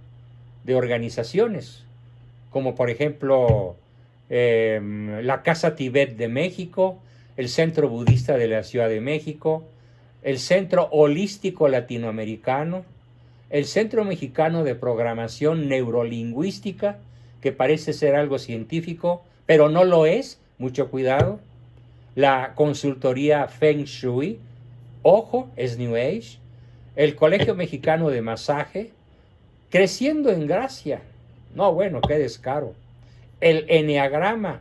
de organizaciones, como por ejemplo la Casa Tibet de México, el Centro Budista de la Ciudad de México, el Centro Holístico Latinoamericano, el Centro Mexicano de Programación Neurolingüística, que parece ser algo científico, pero no lo es, mucho cuidado, la consultoría Feng Shui, ojo, es New Age, el Colegio Mexicano de Masaje, creciendo en gracia, no, bueno, qué descaro, el Eneagrama,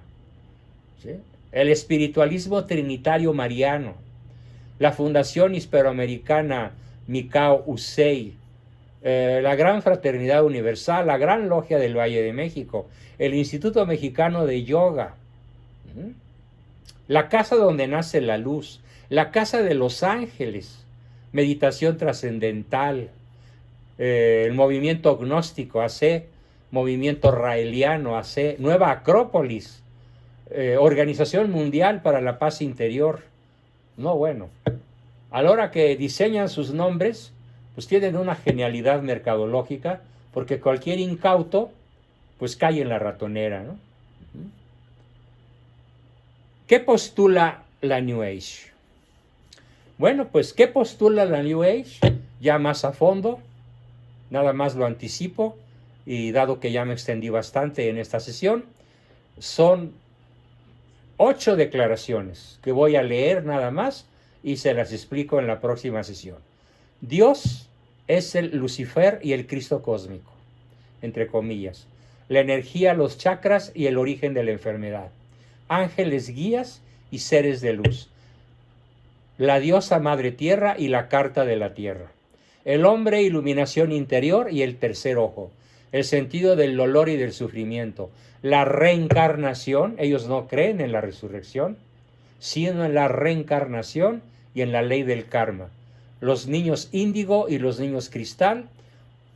¿sí? El espiritualismo trinitario mariano, la Fundación Hispanoamericana Mikao Usei, la Gran Fraternidad Universal, la Gran Logia del Valle de México, el Instituto Mexicano de Yoga, la Casa donde nace la luz, la Casa de los Ángeles, meditación trascendental, el movimiento gnóstico AC, movimiento raeliano AC, Nueva Acrópolis, Organización Mundial para la Paz Interior. No, bueno, a la hora que diseñan sus nombres, pues tienen una genialidad mercadológica, porque cualquier incauto pues cae en la ratonera, ¿no? ¿Qué postula la New Age? Bueno, pues ¿qué postula la New Age? Ya más a fondo, nada más lo anticipo, y dado que ya me extendí bastante en esta sesión, son 8 declaraciones que voy a leer nada más y se las explico en la próxima sesión. Dios es el Lucifer y el Cristo cósmico, entre comillas, la energía, los chakras y el origen de la enfermedad, ángeles guías y seres de luz, la diosa madre tierra y la carta de la tierra, el hombre, iluminación interior y el tercer ojo, el sentido del dolor y del sufrimiento, la reencarnación, ellos no creen en la resurrección, sino en la reencarnación y en la ley del karma, los niños índigo y los niños cristal,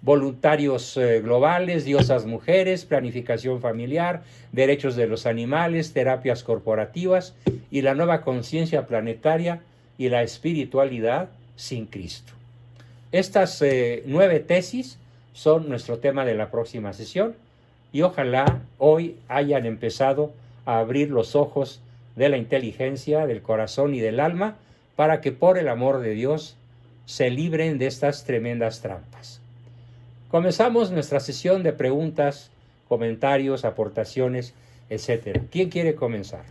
voluntarios globales, diosas mujeres, planificación familiar, derechos de los animales, terapias corporativas y la nueva conciencia planetaria y la espiritualidad sin Cristo. Estas 9 tesis son nuestro tema de la próxima sesión y ojalá hoy hayan empezado a abrir los ojos de la inteligencia, del corazón y del alma para que por el amor de Dios se libren de estas tremendas trampas. Comenzamos nuestra sesión de preguntas, comentarios, aportaciones, etc. ¿Quién quiere comenzar?